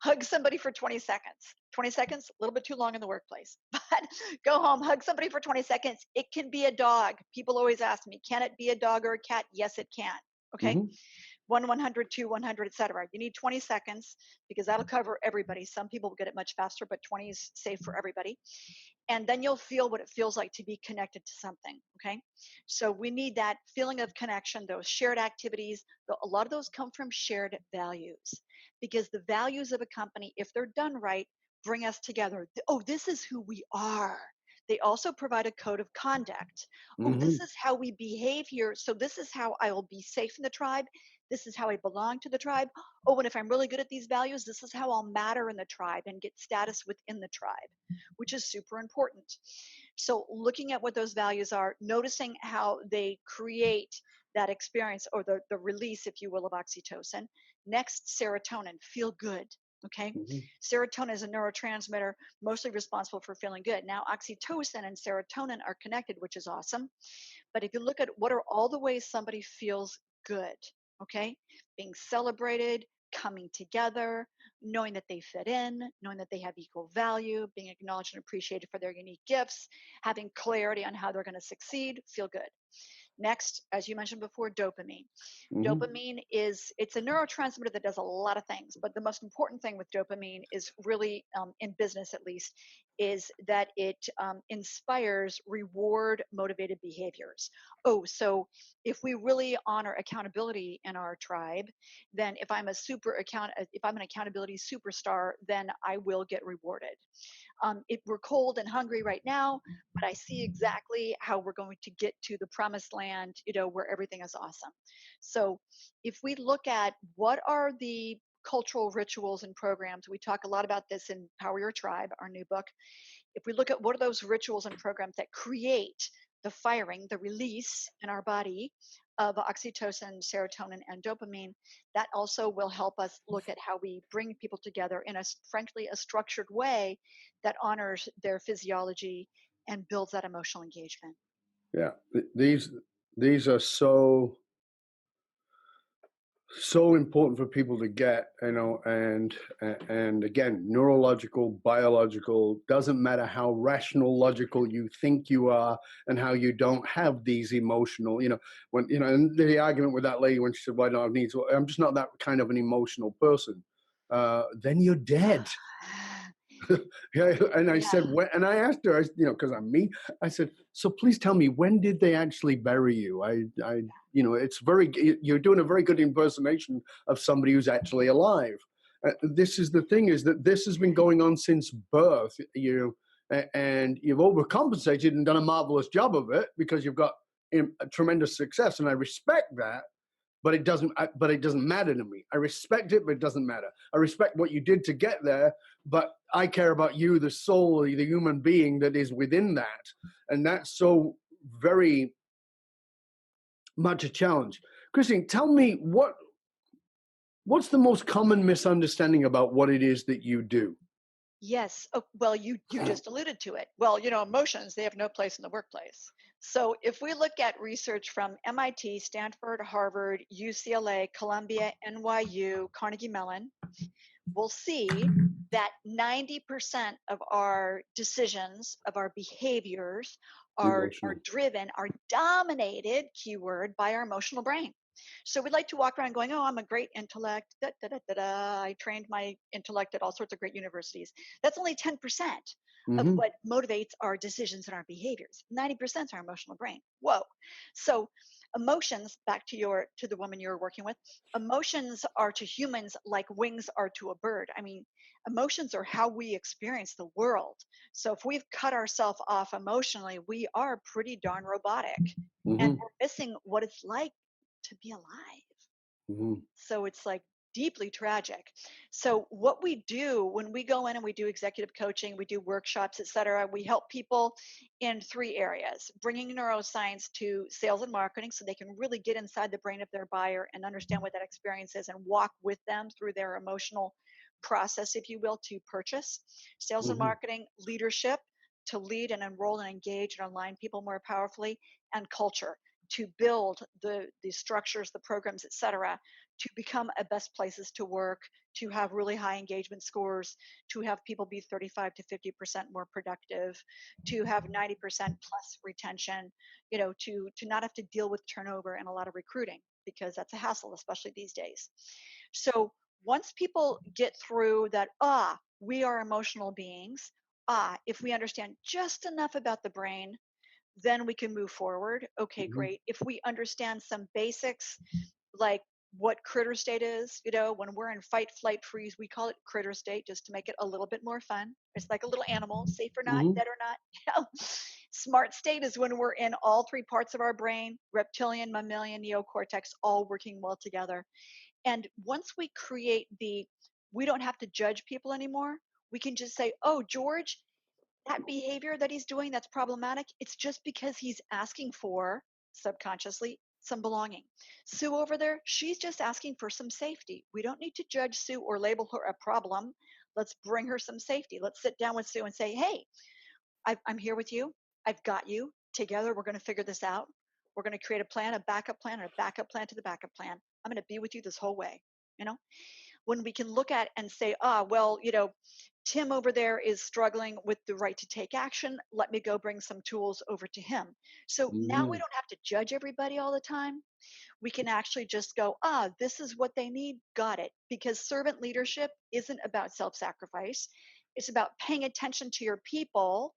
Hug somebody for 20 seconds. 20 seconds, a little bit too long in the workplace. But go home, hug somebody for 20 seconds. It can be a dog. People always ask me, can it be a dog or a cat? Yes, it can. Okay. 100, 2, 100, etc. You need 20 seconds because that'll cover everybody. Some people will get it much faster, but 20 is safe for everybody. And then you'll feel what it feels like to be connected to something. Okay. So we need that feeling of connection, those shared activities. A lot of those come from shared values, because the values of a company, if they're done right, bring us together. Oh, this is who we are. They also provide a code of conduct. Oh, Mm-hmm. this is how we behave here. So this is how I will be safe in the tribe. This is how I belong to the tribe. Oh, and if I'm really good at these values, this is how I'll matter in the tribe and get status within the tribe, which is super important. So looking at what those values are, noticing how they create that experience or the release, if you will, of oxytocin. Next, serotonin, feel good. Okay. Mm-hmm. Serotonin is a neurotransmitter mostly responsible for feeling good. Now, oxytocin and serotonin are connected, which is awesome. But if you look at what are all the ways somebody feels good, okay, being celebrated, coming together, knowing that they fit in, knowing that they have equal value, being acknowledged and appreciated for their unique gifts, having clarity on how they're going to succeed, feel good. Next, as you mentioned before, dopamine. Mm-hmm. Dopamine it's a neurotransmitter that does a lot of things, but the most important thing with dopamine is really, in business at least, is that it inspires reward motivated behaviors. Oh, so if we really honor accountability in our tribe, then if I'm an accountability superstar, then I will get rewarded. We're cold and hungry right now, but I see exactly how we're going to get to the promised land, where everything is awesome. So if we look at what are the cultural rituals and programs, we talk a lot about this in Power Your Tribe, our new book. If we look at what are those rituals and programs that create the firing, the release in our body of oxytocin, serotonin, and dopamine, that also will help us look at how we bring people together in frankly, a structured way that honors their physiology and builds that emotional engagement. Yeah, these are so important for people to get, and again, neurological, biological, doesn't matter how rational, logical you think you are, and how you don't have these emotional, and the argument with that lady when she said, why don't I have needs? Well, I'm just not that kind of an emotional person. Then you're dead. Yeah, and I said, when, and I asked her, because I'm me, I said, so please tell me, when did they actually bury you? It's you're doing a very good impersonation of somebody who's actually alive. This is the thing, is that this has been going on since birth, and you've overcompensated and done a marvelous job of it because you've got a tremendous success, and I respect that. But it doesn't. But it doesn't matter to me. I respect it, but it doesn't matter. I respect what you did to get there, but I care about you, the soul, the human being that is within that, and that's so very much a challenge. Christine, tell me what's the most common misunderstanding about what it is that you do? Yes. Oh, well, you just alluded to it. Well, emotions, they have no place in the workplace. So if we look at research from MIT, Stanford, Harvard, UCLA, Columbia, NYU, Carnegie Mellon, we'll see that 90% of our decisions, of our behaviors are Emotional. driven, are dominated, keyword, by our emotional brain. So we like to walk around going, oh, I'm a great intellect. Da, da, da, da, da. I trained my intellect at all sorts of great universities. That's only 10% of Mm-hmm. what motivates our decisions and our behaviors. 90% is our emotional brain. Whoa. So emotions, back to the woman you're working with, emotions are to humans like wings are to a bird. I mean, emotions are how we experience the world. So if we've cut ourselves off emotionally, we are pretty darn robotic, and Mm-hmm. we're missing what it's like to be alive. Mm-hmm. So it's like deeply tragic. So what we do when we go in and we do executive coaching, we do workshops, et cetera, we help people in 3 areas: bringing neuroscience to sales and marketing so they can really get inside the brain of their buyer and understand what that experience is and walk with them through their emotional process, if you will, to purchase. Sales and Mm-hmm. marketing, leadership, to lead and enroll and engage and align people more powerfully, and culture, to build the structures, the programs, et cetera, to become a best places to work, to have really high engagement scores, to have people be 35 to 50% more productive, to have 90% plus retention, to not have to deal with turnover and a lot of recruiting, because that's a hassle, especially these days. So once people get through that, we are emotional beings, if we understand just enough about the brain, then we can move forward. Okay, Mm-hmm. great. If we understand some basics, like what critter state is. You know, when we're in fight, flight, freeze, we call it critter state just to make it a little bit more fun. It's like a little animal, safe or not, Mm-hmm. dead or not. You know, smart state is when we're in all three parts of our brain, reptilian, mammalian, neocortex, all working well together. And once we create we don't have to judge people anymore. We can just say, oh, George, that behavior that he's doing that's problematic, it's just because he's asking for, subconsciously, some belonging. Sue over there, she's just asking for some safety. We don't need to judge Sue or label her a problem. Let's bring her some safety. Let's sit down with Sue and say, hey, I'm here with you. I've got you. Together, we're going to figure this out. We're going to create a plan, a backup plan, and a backup plan to the backup plan. I'm going to be with you this whole way. You know, when we can look at and say, well, you know, Tim over there is struggling with the right to take action. Let me go bring some tools over to him. So now we Mm-hmm. don't have to judge everybody all the time. We can actually just go, this is what they need. Got it. Because servant leadership isn't about self sacrifice, it's about paying attention to your people,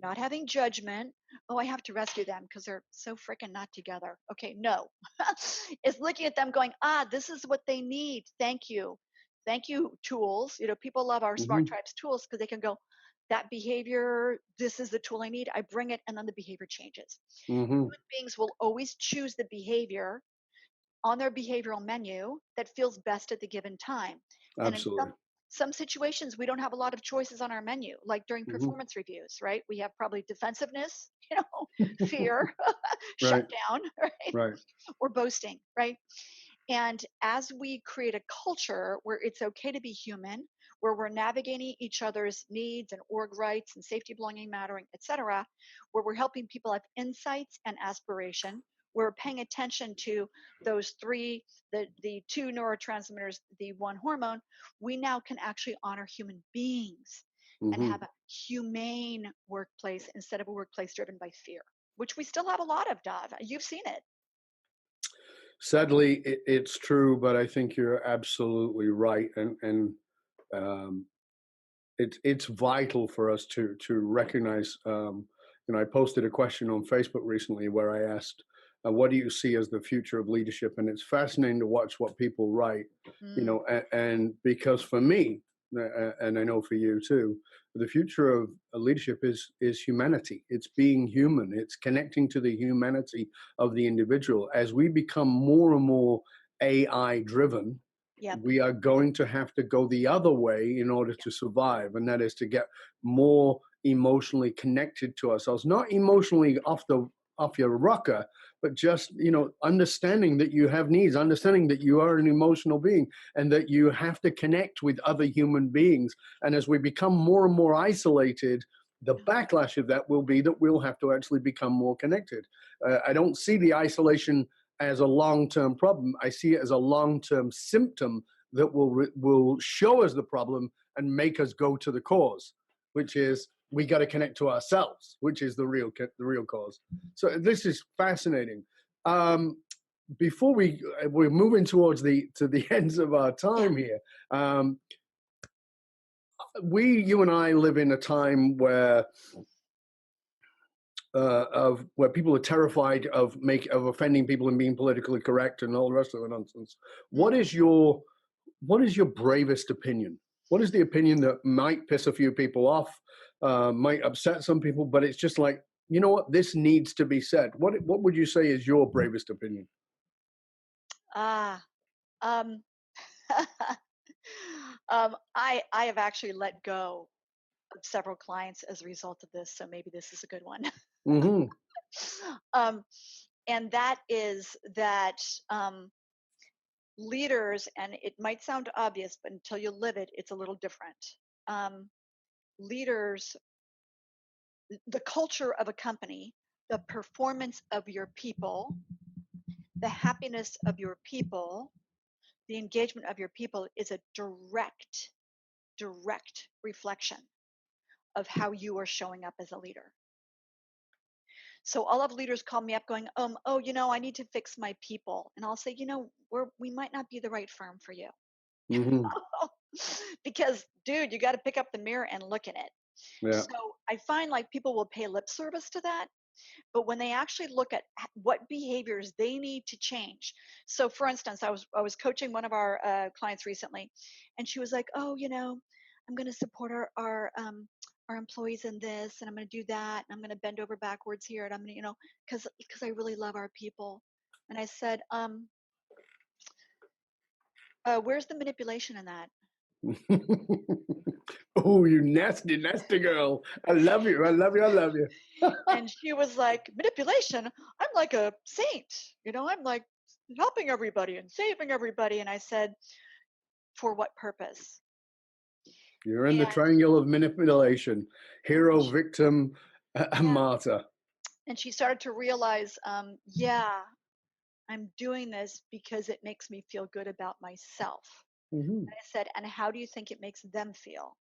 not having judgment. Oh, I have to rescue them because they're so freaking not together. Okay, no. It's looking at them going, this is what they need. Thank you. Thank you, tools. You know, people love our Mm-hmm. Smart Tribes tools because they can go, that behavior, this is the tool I need. I bring it, and then the behavior changes. Mm-hmm. Human beings will always choose the behavior on their behavioral menu that feels best at the given time. And in Absolutely. some situations, we don't have a lot of choices on our menu, like during Mm-hmm. performance reviews, right? We have probably defensiveness, you know, fear, Right. shutdown, right? Right. Or boasting, right? And as we create a culture where it's okay to be human, where we're navigating each other's needs and org rights and safety, belonging, mattering, etc., where we're helping people have insights and aspiration, we're paying attention to those three, the two neurotransmitters, the one hormone, we now can actually honor human beings and Mm-hmm. have a humane workplace instead of a workplace driven by fear, which we still have a lot of, Dov. You've seen it. Sadly, it's true, but I think you're absolutely right, and um, it's vital for us to recognize. You know, I posted a question on Facebook recently where I asked, "What do you see as the future of leadership?" And it's fascinating to watch what people write. You Mm, know, and because for me, and I know for you too, the future of leadership is humanity. It's being human. It's connecting to the humanity of the individual. As we become more and more AI driven, yep. we are going to have to go the other way in order to survive, and that is to get more emotionally connected to ourselves, not emotionally off your rocker, but just, you know, understanding that you have needs, understanding that you are an emotional being and that you have to connect with other human beings. And as we become more and more isolated, the backlash of that will be that we'll have to actually become more connected. I don't see the isolation as a long-term problem. I see it as a long-term symptom that will show us the problem and make us go to the cause, which is we got to connect to ourselves, which is the real cause. So this is fascinating. Before we're moving towards the ends of our Yeah. time here, you and I live in a time where of where people are terrified of offending people and being politically correct and all the rest of the nonsense. Mm. What is your bravest opinion? What is the opinion that might piss a few people off, might upset some people, but it's just like, you know what, this needs to be said. What would you say is your bravest opinion? Ah, um, I have actually let go of several clients as a result of this, so maybe this is a good one. Mm-hmm. um, and that is that leaders, and it might sound obvious, but until you live it, it's a little different. Um, Leaders, the culture of a company, the performance of your people, the happiness of your people, the engagement of your people is a direct reflection of how you are showing up as a leader. So I'll have leaders call me up going, oh, you know, I need to fix my people. And I'll say, you know, we might not be the right firm for you. Mm-hmm. Because, dude, you got to pick up the mirror and look in it. Yeah. So I find like people will pay lip service to that. But when they actually look at what behaviors they need to change. So for instance, I was coaching one of our clients recently, and she was like, oh, I'm going to support our employees in this, and I'm going to do that, and I'm going to bend over backwards here, and I'm going to, because I really love our people. And I said, where's the manipulation in that? Oh, you nasty, nasty girl. I love you. I love you. I love you. And she was like, manipulation? I'm like a saint. I'm like helping everybody and saving everybody. And I said, for what purpose? You're in the And triangle of manipulation: hero, she, victim, and yeah. martyr. And she started to realize, yeah, I'm doing this because it makes me feel good about myself. Mm-hmm. And I said, and how do you think it makes them feel?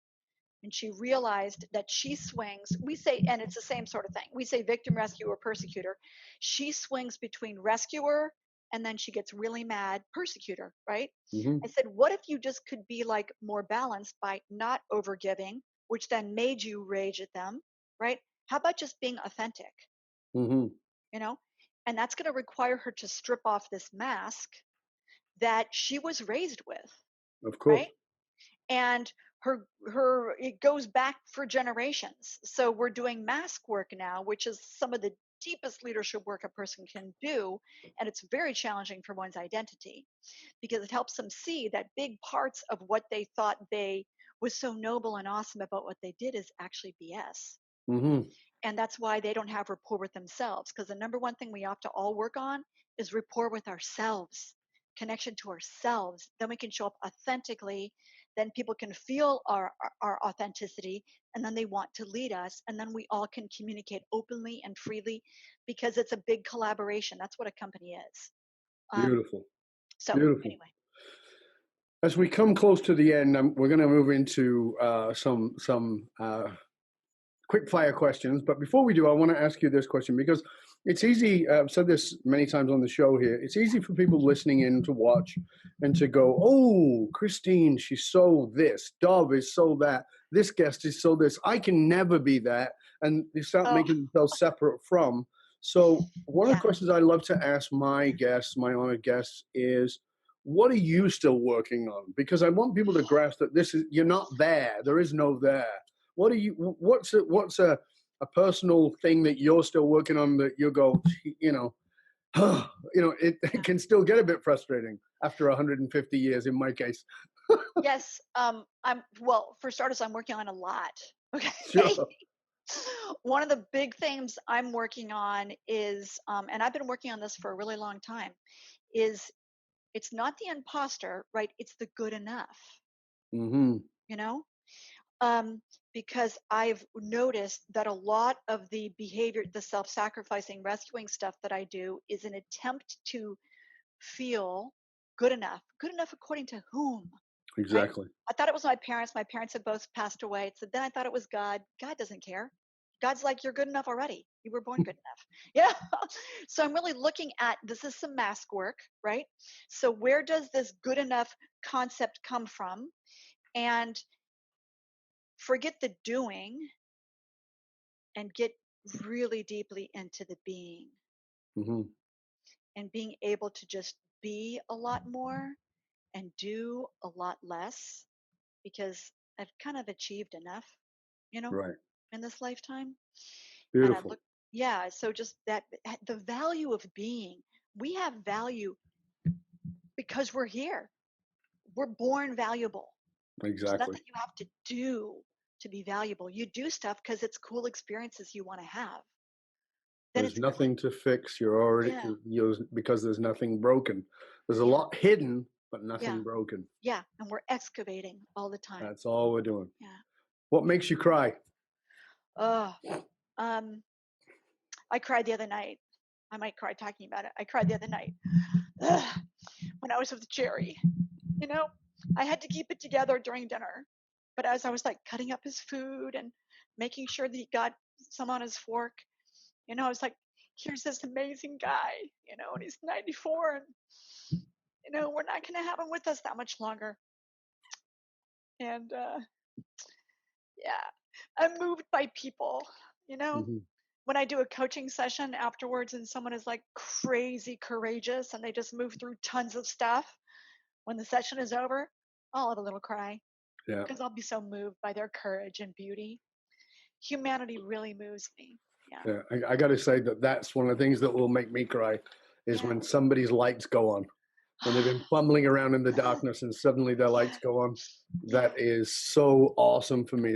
And she realized that she swings, we say, and it's the same sort of thing. We say victim, rescuer, persecutor. She swings between rescuer and then she gets really mad, persecutor, right? Mm-hmm. I said, what if you just could be like more balanced by not overgiving, which then made you rage at them, right? How about just being authentic, Mm-hmm. And that's going to require her to strip off this mask that she was raised with, Of course. right? And her it goes back for generations. So we're doing mask work now, which is some of the deepest leadership work a person can do, and it's very challenging for one's identity because it helps them see that big parts of what they thought they was so noble and awesome about what they did is actually BS. Mm-hmm. And that's why they don't have rapport with themselves, because the number one thing we have to all work on is rapport with ourselves, connection to ourselves. Then we can show up authentically, then people can feel our authenticity, and then they want to lead us, and then we all can communicate openly and freely, because it's a big collaboration. That's what a company is. Beautiful. So Beautiful. anyway. As we come close to the end, we're going to move into some quick fire questions. But before we do, I want to ask you this question because it's easy. I've said this many times on the show here. It's easy for people listening in to watch and to go, oh, Christine, she's so this. Dov is so that. This guest is so this. I can never be that. And they start Oh, making themselves separate from. So one of yeah. the questions I love to ask my guests, my honored guests, is, what are you still working on? Because I want people to grasp that you're not there. There is no there. What's a personal thing that you're still working on that you go, it can still get a bit frustrating after 150 years in my case. Yes. Well, for starters, I'm working on a lot. Okay. Sure. One of the big things I'm working on is, and I've been working on this for a really long time, is it's not the imposter, right? It's the good enough, Mm-hmm. you know? Because I've noticed that a lot of the behavior, the self-sacrificing, rescuing stuff that I do is an attempt to feel good enough. Good enough according to whom? Right? Exactly. I thought it was my parents. My parents had both passed away. So then I thought it was God. God doesn't care. God's like, you're good enough already. You were born good enough. Yeah. So I'm really looking at, this is some mask work, right? So where does this good enough concept come from? And forget the doing and get really deeply into the being, Mm-hmm. and being able to just be a lot more and do a lot less, because I've kind of achieved enough, you know, Right. in this lifetime. And I Beautiful. look, yeah, so just that, the value of being, we have value because we're here. We're born valuable. There's Exactly. nothing you have to do to be valuable. You do stuff because it's cool experiences you want to have. Then There's it's good. nothing to fix. You're because there's nothing broken. There's a Yeah. lot hidden, but Yeah. nothing broken. Yeah. And we're excavating all the time. That's all we're doing. Yeah. What makes you cry? Oh, um, I cried the other night. I might cry talking about it. I cried the other night. Ugh, when I was with Jerry. You know, I had to keep it together during dinner. But as I was like cutting up his food and making sure that he got some on his fork, I was like, here's this amazing guy, and he's 94, and, we're not going to have him with us that much longer. And yeah, I'm moved by people, you know, Mm-hmm. when I do a coaching session afterwards and someone is like crazy courageous and they just move through tons of stuff, when the session is over, I'll have a little cry Yeah. because I'll be so moved by their courage and beauty. Humanity really moves me. Yeah. I got to say that's one of the things that will make me cry is when somebody's lights go on. When they've been fumbling around in the darkness and suddenly their lights go on. That is so awesome for me.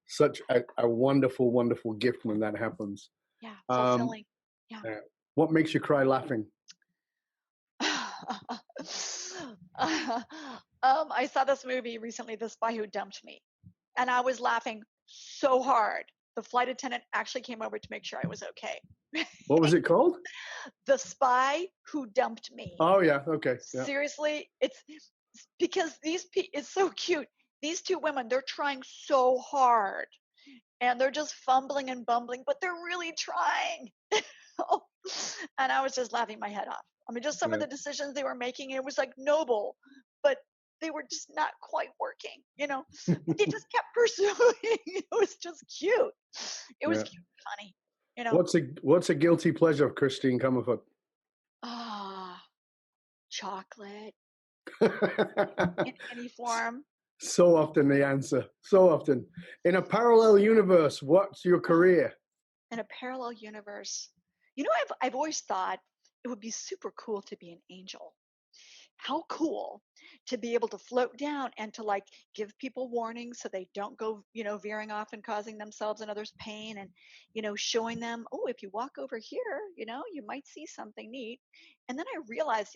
Such a wonderful, wonderful gift when that happens. Yeah, fulfilling. What makes you cry laughing? I saw this movie recently, The Spy Who Dumped Me, and I was laughing so hard. The flight attendant actually came over to make sure I was okay. What was it called? The Spy Who Dumped Me. Oh, yeah. Okay. Yeah. Seriously, it's because it's so cute. These two women, they're trying so hard and they're just fumbling and bumbling, but they're really trying. And I was just laughing my head off. I mean, just some of the decisions they were making, it was like noble, but they were just not quite working, But they just kept pursuing. It was just cute. It was cute and funny, What's a guilty pleasure of Christine Comerford? Chocolate in any form. So often the answer. So often. In a parallel universe, what's your career? In a parallel universe, I've always thought it would be super cool to be an angel. How cool to be able to float down and to like give people warnings so they don't go, veering off and causing themselves and others pain, and, showing them, oh, if you walk over here, you might see something neat. And then I realized,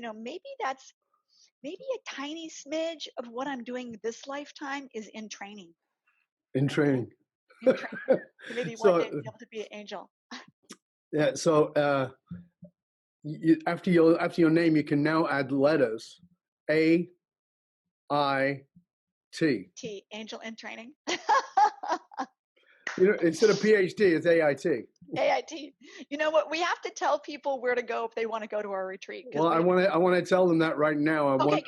maybe a tiny smidge of what I'm doing this lifetime is in training. In training. Maybe one day be able to be an angel. Yeah. So after your name, you can now add letters A, I, T. T, angel in training. Instead of PhD, it's AIT. AIT. You know what? We have to tell people where to go if they want to go to our retreat. Well, I want to tell them that right now. I want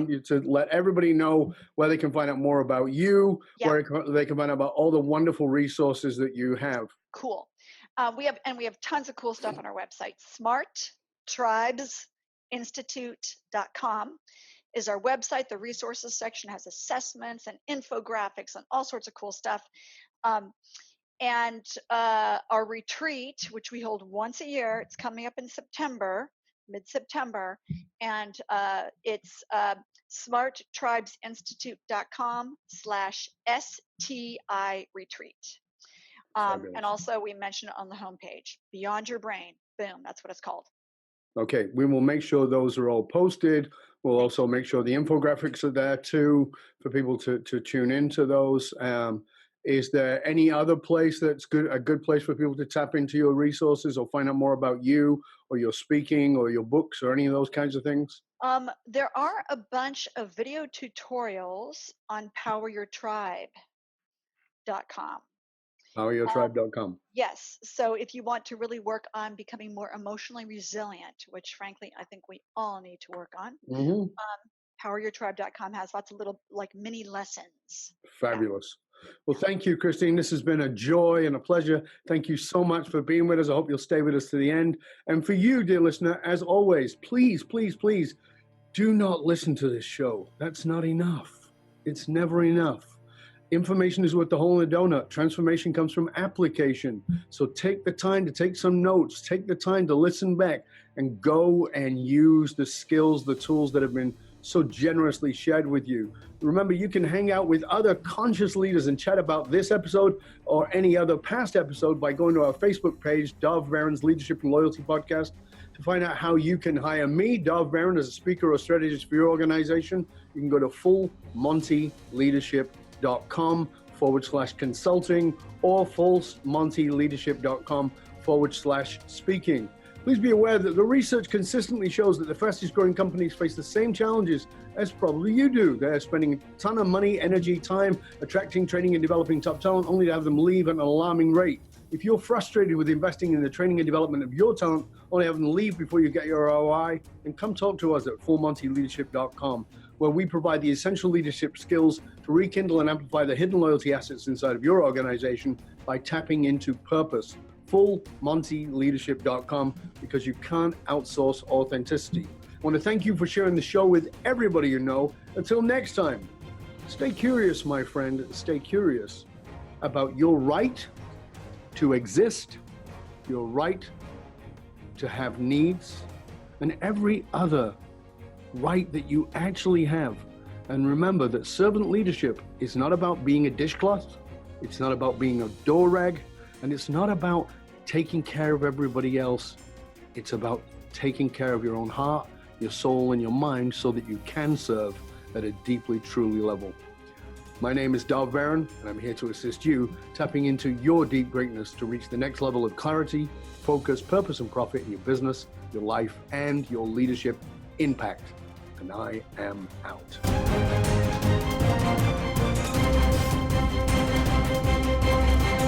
you to let everybody know where they can find out more about you, where they can find out about all the wonderful resources that you have. Cool. We have tons of cool stuff on our website. smarttribesinstitute.com is our website. The resources section has assessments and infographics and all sorts of cool stuff. And our retreat, which we hold once a year, it's coming up in September, mid-September, and it's smarttribesinstitute.com/STI retreat. And also we mentioned it on the homepage, Beyond Your Brain. Boom, that's what it's called. Okay, we will make sure those are all posted. We'll also make sure the infographics are there too for people to tune into those. Is there any other place that's a good place for people to tap into your resources or find out more about you or your speaking or your books or any of those kinds of things? There are a bunch of video tutorials on poweryourtribe.com. PowerYourTribe.com. Yes. So if you want to really work on becoming more emotionally resilient, which frankly, I think we all need to work on, PowerYourTribe.com has lots of little like mini lessons. Fabulous. Yeah. Well, thank you, Christine. This has been a joy and a pleasure. Thank you so much for being with us. I hope you'll stay with us to the end. And for you, dear listener, as always, please, please, please do not listen to this show. That's not enough. It's never enough. Information is worth the hole in the donut. Transformation comes from application. So take the time to take some notes. Take the time to listen back and go and use the skills, the tools that have been so generously shared with you. Remember, you can hang out with other conscious leaders and chat about this episode or any other past episode by going to our Facebook page, Dov Baron's Leadership and Loyalty Podcast. To find out how you can hire me, Dov Baron, as a speaker or strategist for your organization, you can go to fullmontyleadership.com/consulting or falsemontyleadership.com/speaking. Please be aware that the research consistently shows that the fastest growing companies face the same challenges as probably you do. They're spending a ton of money, energy, time, attracting, training, and developing top talent, only to have them leave at an alarming rate. If you're frustrated with investing in the training and development of your talent, only have them leave before you get your ROI, then come talk to us at fullmontyleadership.com, where we provide the essential leadership skills to rekindle and amplify the hidden loyalty assets inside of your organization by tapping into purpose. FullMontyLeadership.com, because you can't outsource authenticity. I want to thank you for sharing the show with everybody you know. Until next time, stay curious, my friend. Stay curious about your right to exist, your right to have needs, and every other right that you actually have. And remember that servant leadership is not about being a dishcloth. It's not about being a door rag. And it's not about taking care of everybody else. It's about taking care of your own heart, your soul, and your mind so that you can serve at a deeply, truly level. My name is Dov Baron, and I'm here to assist you tapping into your deep greatness to reach the next level of clarity, focus, purpose, and profit in your business, your life, and your leadership impact. And I am out.